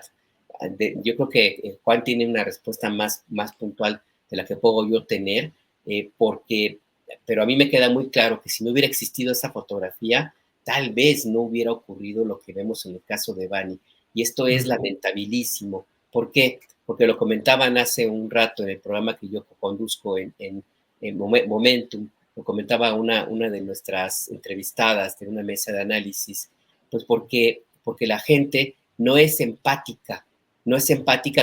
Yo creo que Juan tiene una respuesta más puntual de la que puedo yo tener, pero a mí me queda muy claro que si no hubiera existido esa fotografía, tal vez no hubiera ocurrido lo que vemos en el caso de Bani. Y esto es lamentabilísimo. ¿Por qué? Porque lo comentaban hace un rato en el programa que yo conduzco en Momentum, lo comentaba una de nuestras entrevistadas de una mesa de análisis, pues porque la gente no es empática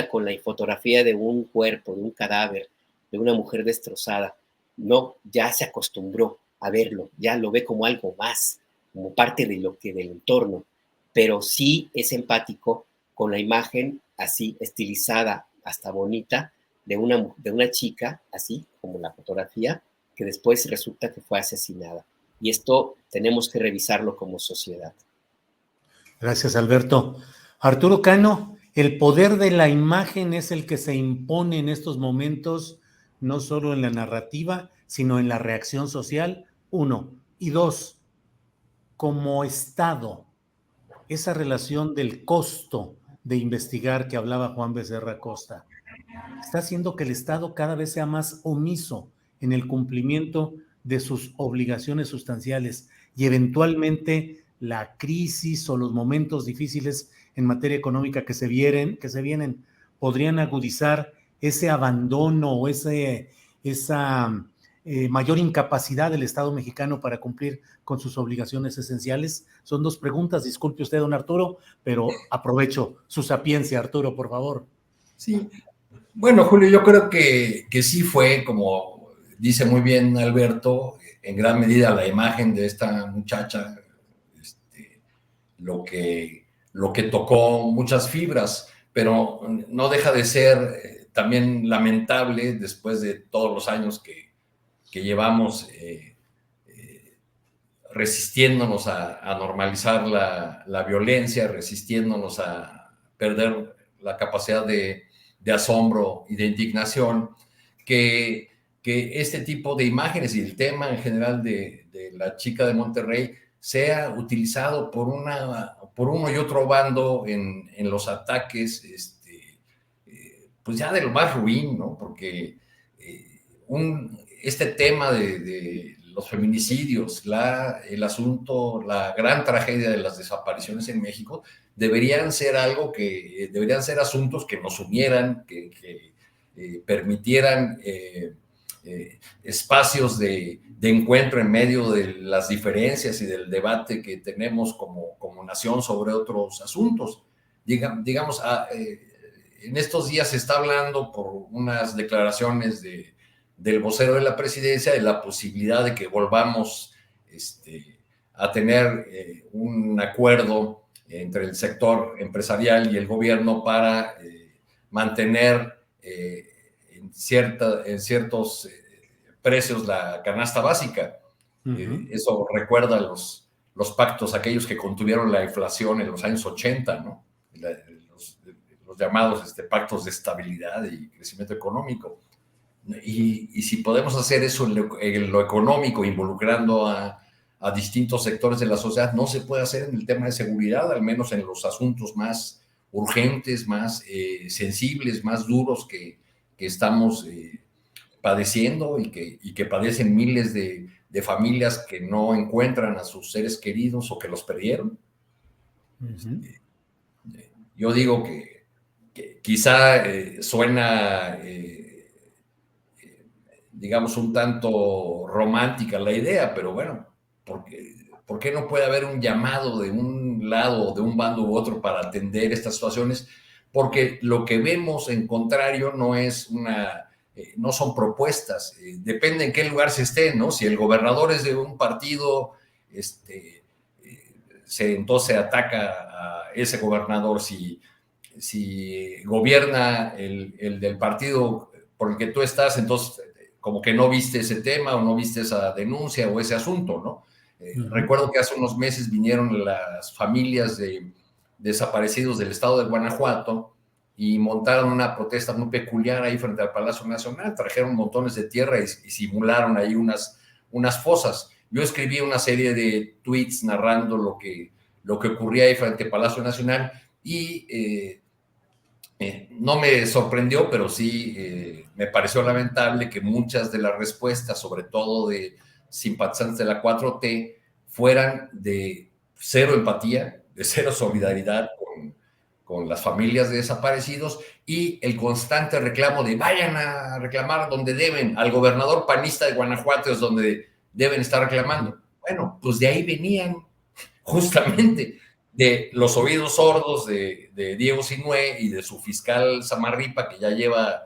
con la fotografía de un cuerpo, de un cadáver, de una mujer destrozada. No, ya se acostumbró a verlo, ya lo ve como algo más, como parte del entorno, pero sí es empático con la imagen así estilizada, hasta bonita, de una chica, así como la fotografía, que después resulta que fue asesinada. Y esto tenemos que revisarlo como sociedad. Gracias, Alberto. Arturo Cano, el poder de la imagen es el que se impone en estos momentos, no solo en la narrativa, sino en la reacción social, 1. Y 2, como Estado, esa relación del costo de investigar que hablaba Juan Becerra Costa, está haciendo que el Estado cada vez sea más omiso en el cumplimiento de sus obligaciones sustanciales y eventualmente la crisis o los momentos difíciles en materia económica que se vienen podrían agudizar ese abandono o esa mayor incapacidad del Estado mexicano para cumplir con sus obligaciones esenciales. Son 2 preguntas, disculpe usted, don Arturo, pero aprovecho su sapiencia, Arturo, por favor. Sí. Bueno, Julio, yo creo que sí fue, como dice muy bien Alberto, en gran medida la imagen de esta muchacha, lo que tocó muchas fibras, pero no deja de ser también lamentable después de todos los años que llevamos resistiéndonos a normalizar la violencia, resistiéndonos a perder la capacidad de asombro y de indignación, que este tipo de imágenes y el tema en general de la chica de Monterrey sea utilizado por uno y otro bando en los ataques, pues ya de lo más ruin, ¿no? Porque este tema de los feminicidios, el asunto, la gran tragedia de las desapariciones en México, deberían ser asuntos que nos unieran, que permitieran espacios de encuentro en medio de las diferencias y del debate que tenemos como nación sobre otros asuntos. Digamos, en estos días se está hablando por unas declaraciones del vocero de la presidencia de la posibilidad de que volvamos a tener un acuerdo entre el sector empresarial y el gobierno para mantener en ciertos precios la canasta básica. Eso recuerda los pactos aquellos que contuvieron la inflación en los años 80, ¿no? Los llamados pactos de estabilidad y crecimiento económico. Y si podemos hacer eso en lo económico, involucrando a distintos sectores de la sociedad, no se puede hacer en el tema de seguridad, al menos en los asuntos más urgentes, más sensibles, más duros que estamos padeciendo y que padecen miles de familias que no encuentran a sus seres queridos o que los perdieron. Yo digo que quizá suena digamos un tanto romántica la idea, pero bueno, ¿por qué no puede haber un llamado de un lado, de un bando u otro para atender estas situaciones? Porque lo que vemos en contrario no son propuestas, depende en qué lugar se esté, ¿no? Si el gobernador es de un partido, entonces se ataca a ese gobernador. Si gobierna el del partido por el que tú estás, entonces como que no viste ese tema o no viste esa denuncia o ese asunto, ¿no? Recuerdo que hace unos meses vinieron las familias de desaparecidos del estado de Guanajuato y montaron una protesta muy peculiar ahí frente al Palacio Nacional, trajeron montones de tierra y simularon ahí unas fosas. Yo escribí una serie de tweets narrando lo que ocurría ahí frente al Palacio Nacional y no me sorprendió, pero sí me pareció lamentable que muchas de las respuestas, sobre todo de simpatizantes de la 4T, fueran de cero empatía, de cero solidaridad con las familias de desaparecidos y el constante reclamo de vayan a reclamar donde deben, al gobernador panista de Guanajuato es donde deben estar reclamando. Bueno, pues de ahí venían justamente de los oídos sordos de Diego Sinué y de su fiscal Samarripa, que ya lleva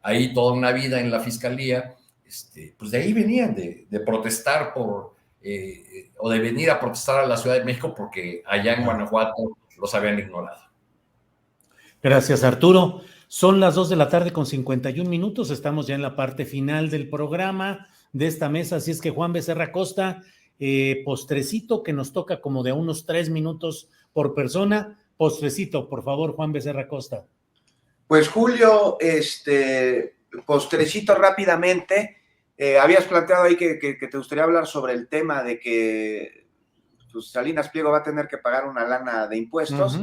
ahí toda una vida en la fiscalía, pues de ahí venían de protestar o de venir a protestar a la Ciudad de México porque allá en Guanajuato los habían ignorado. Gracias, Arturo. Son las 2:51 p.m. Estamos ya en la parte final del programa de esta mesa, así es que Juan Becerra Costa, postrecito que nos toca como de unos 3 minutos por persona. Postrecito, por favor, Juan Becerra Costa. Pues Julio, postrecito rápidamente. Habías planteado ahí que te gustaría hablar sobre el tema de que pues, Salinas Pliego va a tener que pagar una lana de impuestos.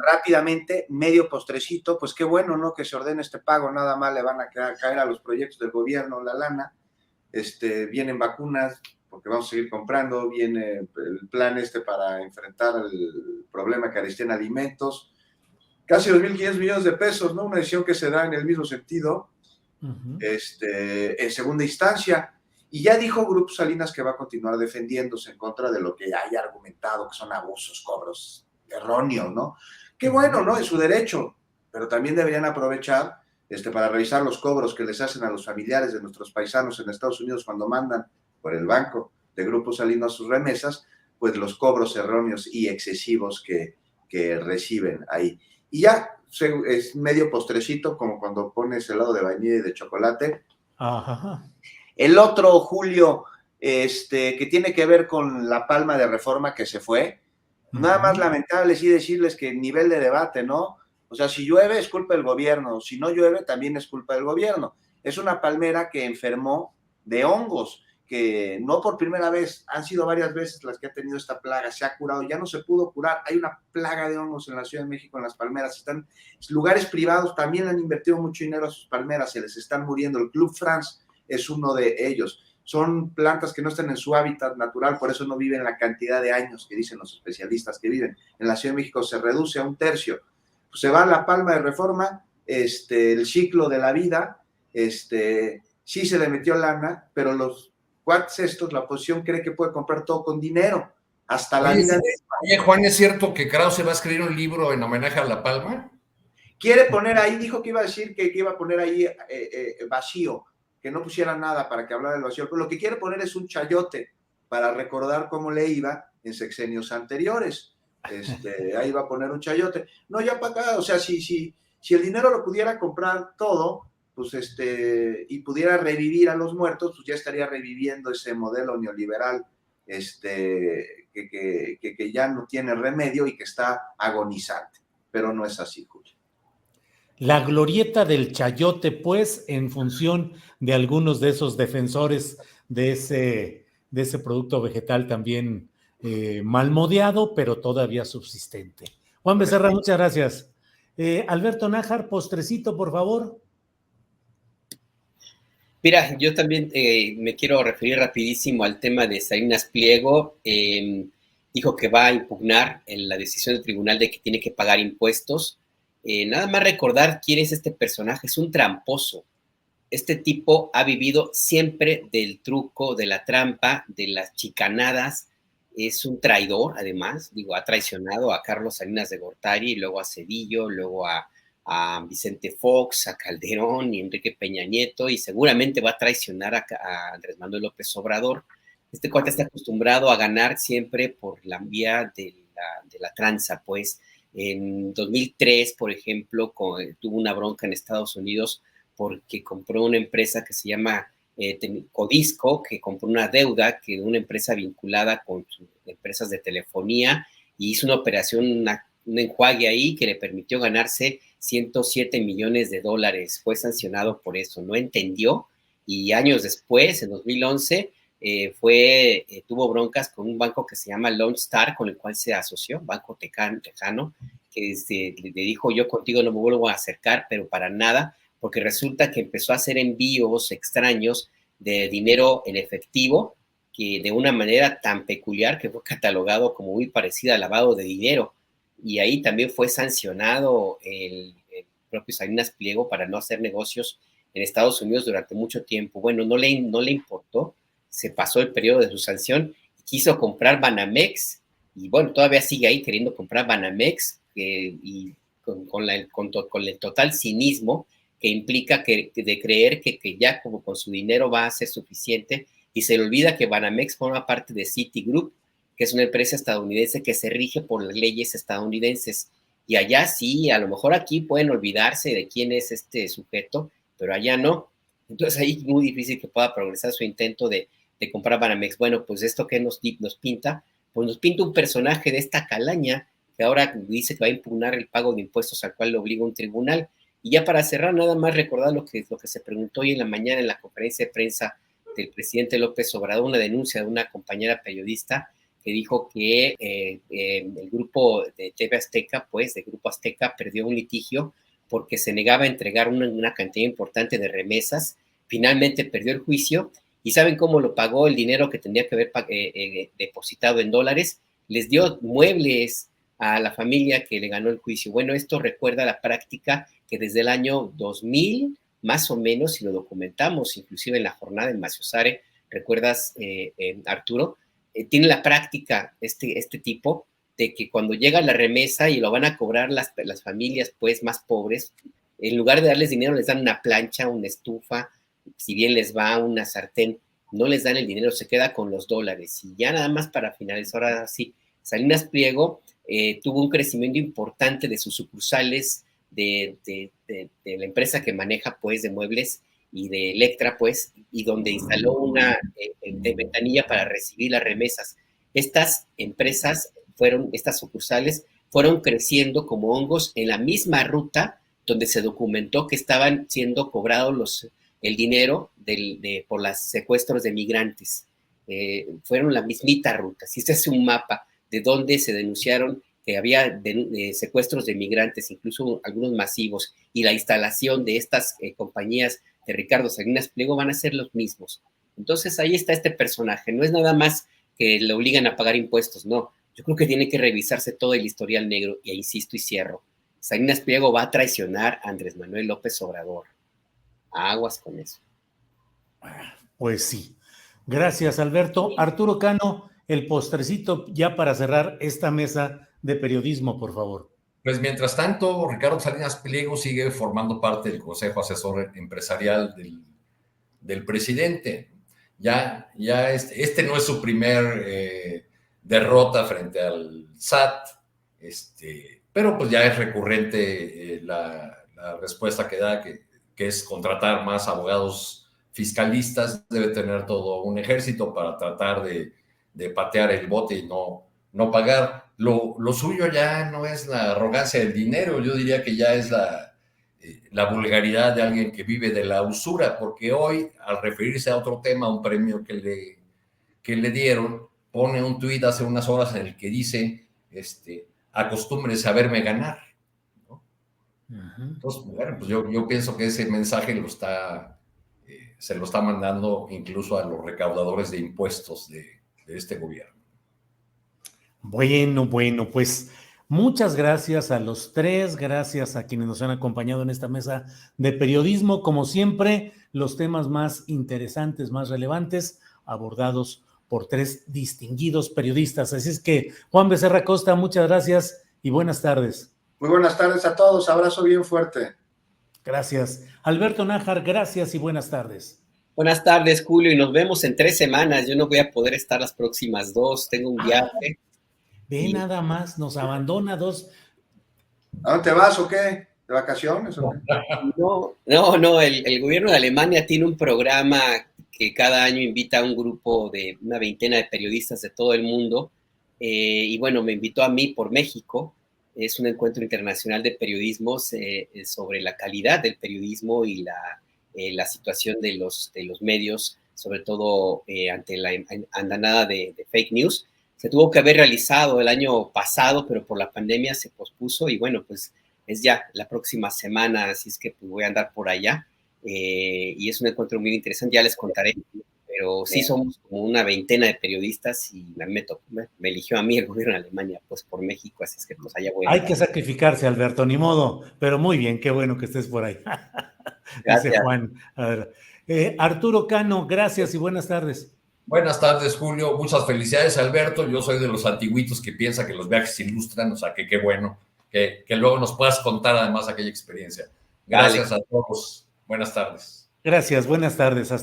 Rápidamente, medio postrecito, pues qué bueno, ¿no? Que se ordene este pago, nada más le van a caer a los proyectos del gobierno la lana. Vienen vacunas, porque vamos a seguir comprando, viene el plan para enfrentar el problema carestía en alimentos, casi 2.500 millones de pesos, ¿no? Una decisión que se da en el mismo sentido, en segunda instancia, y ya dijo Grupo Salinas que va a continuar defendiéndose en contra de lo que haya argumentado que son abusos, cobros erróneos, ¿no? Qué bueno, ¿no? Es su derecho, pero también deberían aprovechar para revisar los cobros que les hacen a los familiares de nuestros paisanos en Estados Unidos cuando mandan por el banco de Grupo Salinas sus remesas, pues los cobros erróneos y excesivos que reciben ahí. Y ya es medio postrecito, como cuando pones helado de vainilla y de chocolate. Ajá. El otro, Julio, que tiene que ver con la palma de Reforma que se fue. Nada más lamentable sí decirles que el nivel de debate, ¿no? O sea, si llueve es culpa del gobierno, si no llueve también es culpa del gobierno. Es una palmera que enfermó de hongos, que no por primera vez, han sido varias veces las que ha tenido esta plaga, se ha curado, ya no se pudo curar, hay una plaga de hongos en la Ciudad de México en las palmeras, están lugares privados, también le han invertido mucho dinero a sus palmeras, se les están muriendo, el Club France es uno de ellos. Son plantas que no están en su hábitat natural, por eso no viven la cantidad de años que dicen los especialistas que viven. En la Ciudad de México se reduce a 1/3. Pues se va a la palma de Reforma, el ciclo de la vida, sí se le metió lana, pero los cuates estos, la oposición cree que puede comprar todo con dinero, hasta la vida de... Oye, Juan, ¿es cierto que Krause va a escribir un libro en homenaje a La Palma? Quiere poner ahí, dijo que iba a decir que iba a poner ahí vacío, que no pusiera nada para que hablara del vacío, pero lo que quiere poner es un chayote para recordar cómo le iba en sexenios anteriores. Ahí va a poner un chayote. No, ya para acá, o sea, si el dinero lo pudiera comprar todo, pues y pudiera revivir a los muertos, pues ya estaría reviviendo ese modelo neoliberal que ya no tiene remedio y que está agonizante, pero no es así, Julio. La glorieta del chayote, pues, en función de algunos de esos defensores de ese producto vegetal también malmodeado, pero todavía subsistente. Juan Becerra, muchas gracias. Alberto Nájar, postrecito, por favor. Mira, yo también me quiero referir rapidísimo al tema de Salinas Pliego. Dijo que va a impugnar en la decisión del tribunal de que tiene que pagar impuestos. Nada más recordar quién es este personaje, es un tramposo. Este tipo ha vivido siempre del truco, de la trampa, de las chicanadas. Es un traidor, además, ha traicionado a Carlos Salinas de Gortari, luego a Zedillo, luego a Vicente Fox, a Calderón y Enrique Peña Nieto, y seguramente va a traicionar a Andrés Manuel López Obrador. Este cuate está acostumbrado a ganar siempre por la vía de la tranza, pues. En 2003, por ejemplo, tuvo una bronca en Estados Unidos porque compró una empresa que se llama Codisco, que compró una deuda de una empresa vinculada con empresas de telefonía y hizo una operación, un enjuague ahí que le permitió ganarse 107 millones de dólares. Fue sancionado por eso, no entendió, y años después, en 2011, tuvo broncas con un banco que se llama Lone Star, con el cual se asoció, banco tejano, que le dijo: yo contigo no me vuelvo a acercar, pero para nada, porque resulta que empezó a hacer envíos extraños de dinero en efectivo, que de una manera tan peculiar que fue catalogado como muy parecida al lavado de dinero, y ahí también fue sancionado el propio Salinas Pliego para no hacer negocios en Estados Unidos durante mucho tiempo. Bueno, no le importó, se pasó el periodo de su sanción, quiso comprar Banamex, y bueno, todavía sigue ahí queriendo comprar Banamex, y con el total cinismo que implica de creer que ya como con su dinero va a ser suficiente, y se le olvida que Banamex forma parte de Citigroup, que es una empresa estadounidense que se rige por las leyes estadounidenses, y allá sí, a lo mejor aquí pueden olvidarse de quién es este sujeto, pero allá no. Entonces ahí es muy difícil que pueda progresar su intento de comprar Banamex. Bueno, pues esto que nos pinta, pues nos pinta un personaje de esta calaña que ahora dice que va a impugnar el pago de impuestos al cual le obliga un tribunal. Y ya para cerrar, nada más recordar lo que se preguntó hoy en la mañana en la conferencia de prensa del presidente López Obrador, una denuncia de una compañera periodista que dijo que el grupo de TV Azteca, pues, de Grupo Azteca, perdió un litigio porque se negaba a entregar una cantidad importante de remesas. Finalmente perdió el juicio, y ¿saben cómo lo pagó? El dinero que tendría que haber depositado en dólares, les dio muebles a la familia que le ganó el juicio. Bueno, esto recuerda la práctica que desde el año 2000, más o menos, si lo documentamos, inclusive en la jornada en Maciosare, ¿recuerdas, Arturo? Tiene la práctica este tipo de que cuando llega la remesa y lo van a cobrar las familias pues más pobres, en lugar de darles dinero les dan una plancha, una estufa, si bien les va una sartén, no les dan el dinero, se queda con los dólares. Y ya nada más para finalizar, ahora sí, Salinas Pliego tuvo un crecimiento importante de sus sucursales de la empresa que maneja pues de muebles y de Electra, pues, y donde instaló una de ventanilla para recibir las remesas. Estas empresas estas sucursales fueron creciendo como hongos en la misma ruta donde se documentó que estaban siendo cobrados el dinero por los secuestros de migrantes. Fueron la mismita ruta. Si este es un mapa de donde se denunciaron que había secuestros de migrantes, incluso algunos masivos, y la instalación de estas compañías de Ricardo Salinas Pliego van a ser los mismos. Entonces ahí está este personaje. No es nada más que le obligan a pagar impuestos, no. Yo creo que tiene que revisarse todo el historial negro, y insisto y cierro. Salinas Pliego va a traicionar a Andrés Manuel López Obrador. Aguas con eso. Pues sí. Gracias, Alberto. Arturo Cano, el postrecito ya para cerrar esta mesa de periodismo, por favor. Pues mientras tanto, Ricardo Salinas Pliego sigue formando parte del Consejo Asesor Empresarial del presidente. Ya este no es su primer derrota frente al SAT, pero pues ya es recurrente la respuesta que da, que es contratar más abogados fiscalistas. Debe tener todo un ejército para tratar de patear el bote y no pagar. Lo suyo ya no es la arrogancia del dinero, yo diría que ya es la vulgaridad de alguien que vive de la usura, porque hoy, al referirse a otro tema, un premio que le dieron, pone un tuit hace unas horas en el que dice, acostúmbrese a verme ganar, ¿no? Uh-huh. Entonces, bueno, pues yo pienso que ese mensaje se lo está mandando incluso a los recaudadores de impuestos de este gobierno. Bueno, pues muchas gracias a los tres, gracias a quienes nos han acompañado en esta mesa de periodismo. Como siempre, los temas más interesantes, más relevantes, abordados por tres distinguidos periodistas. Así es que, Juan Becerra Costa, muchas gracias y buenas tardes. Muy buenas tardes a todos, abrazo bien fuerte. Gracias. Alberto Nájar, gracias y buenas tardes. Buenas tardes, Julio, y nos vemos en 3 semanas. Yo no voy a poder estar las próximas 2, tengo un viaje. Ve nada más, nos abandona 2. ¿A dónde te vas o qué? ¿De vacaciones o qué? No, el gobierno de Alemania tiene un programa que cada año invita a un grupo de una veintena de periodistas de todo el mundo, y bueno, me invitó a mí por México, es un encuentro internacional de periodismos sobre la calidad del periodismo y la situación de los medios, sobre todo ante la andanada de fake news. Se tuvo que haber realizado el año pasado, pero por la pandemia se pospuso y bueno, pues es ya la próxima semana, así es que pues, voy a andar por allá y es un encuentro muy interesante, ya les contaré, pero sí somos como una veintena de periodistas y me eligió a mí el gobierno de Alemania, pues por México, así es que pues allá voy a Hay andar. que sacrificarse, Alberto, ni modo, pero muy bien, qué bueno que estés por ahí. Dice Gracias. Juan. A ver. Arturo Cano, gracias y buenas tardes. Buenas tardes, Julio. Muchas felicidades, Alberto. Yo soy de los antiguitos que piensa que los viajes se ilustran, o sea, que qué bueno que luego nos puedas contar además aquella experiencia. Gracias a todos. Buenas tardes. Gracias, buenas tardes. Hasta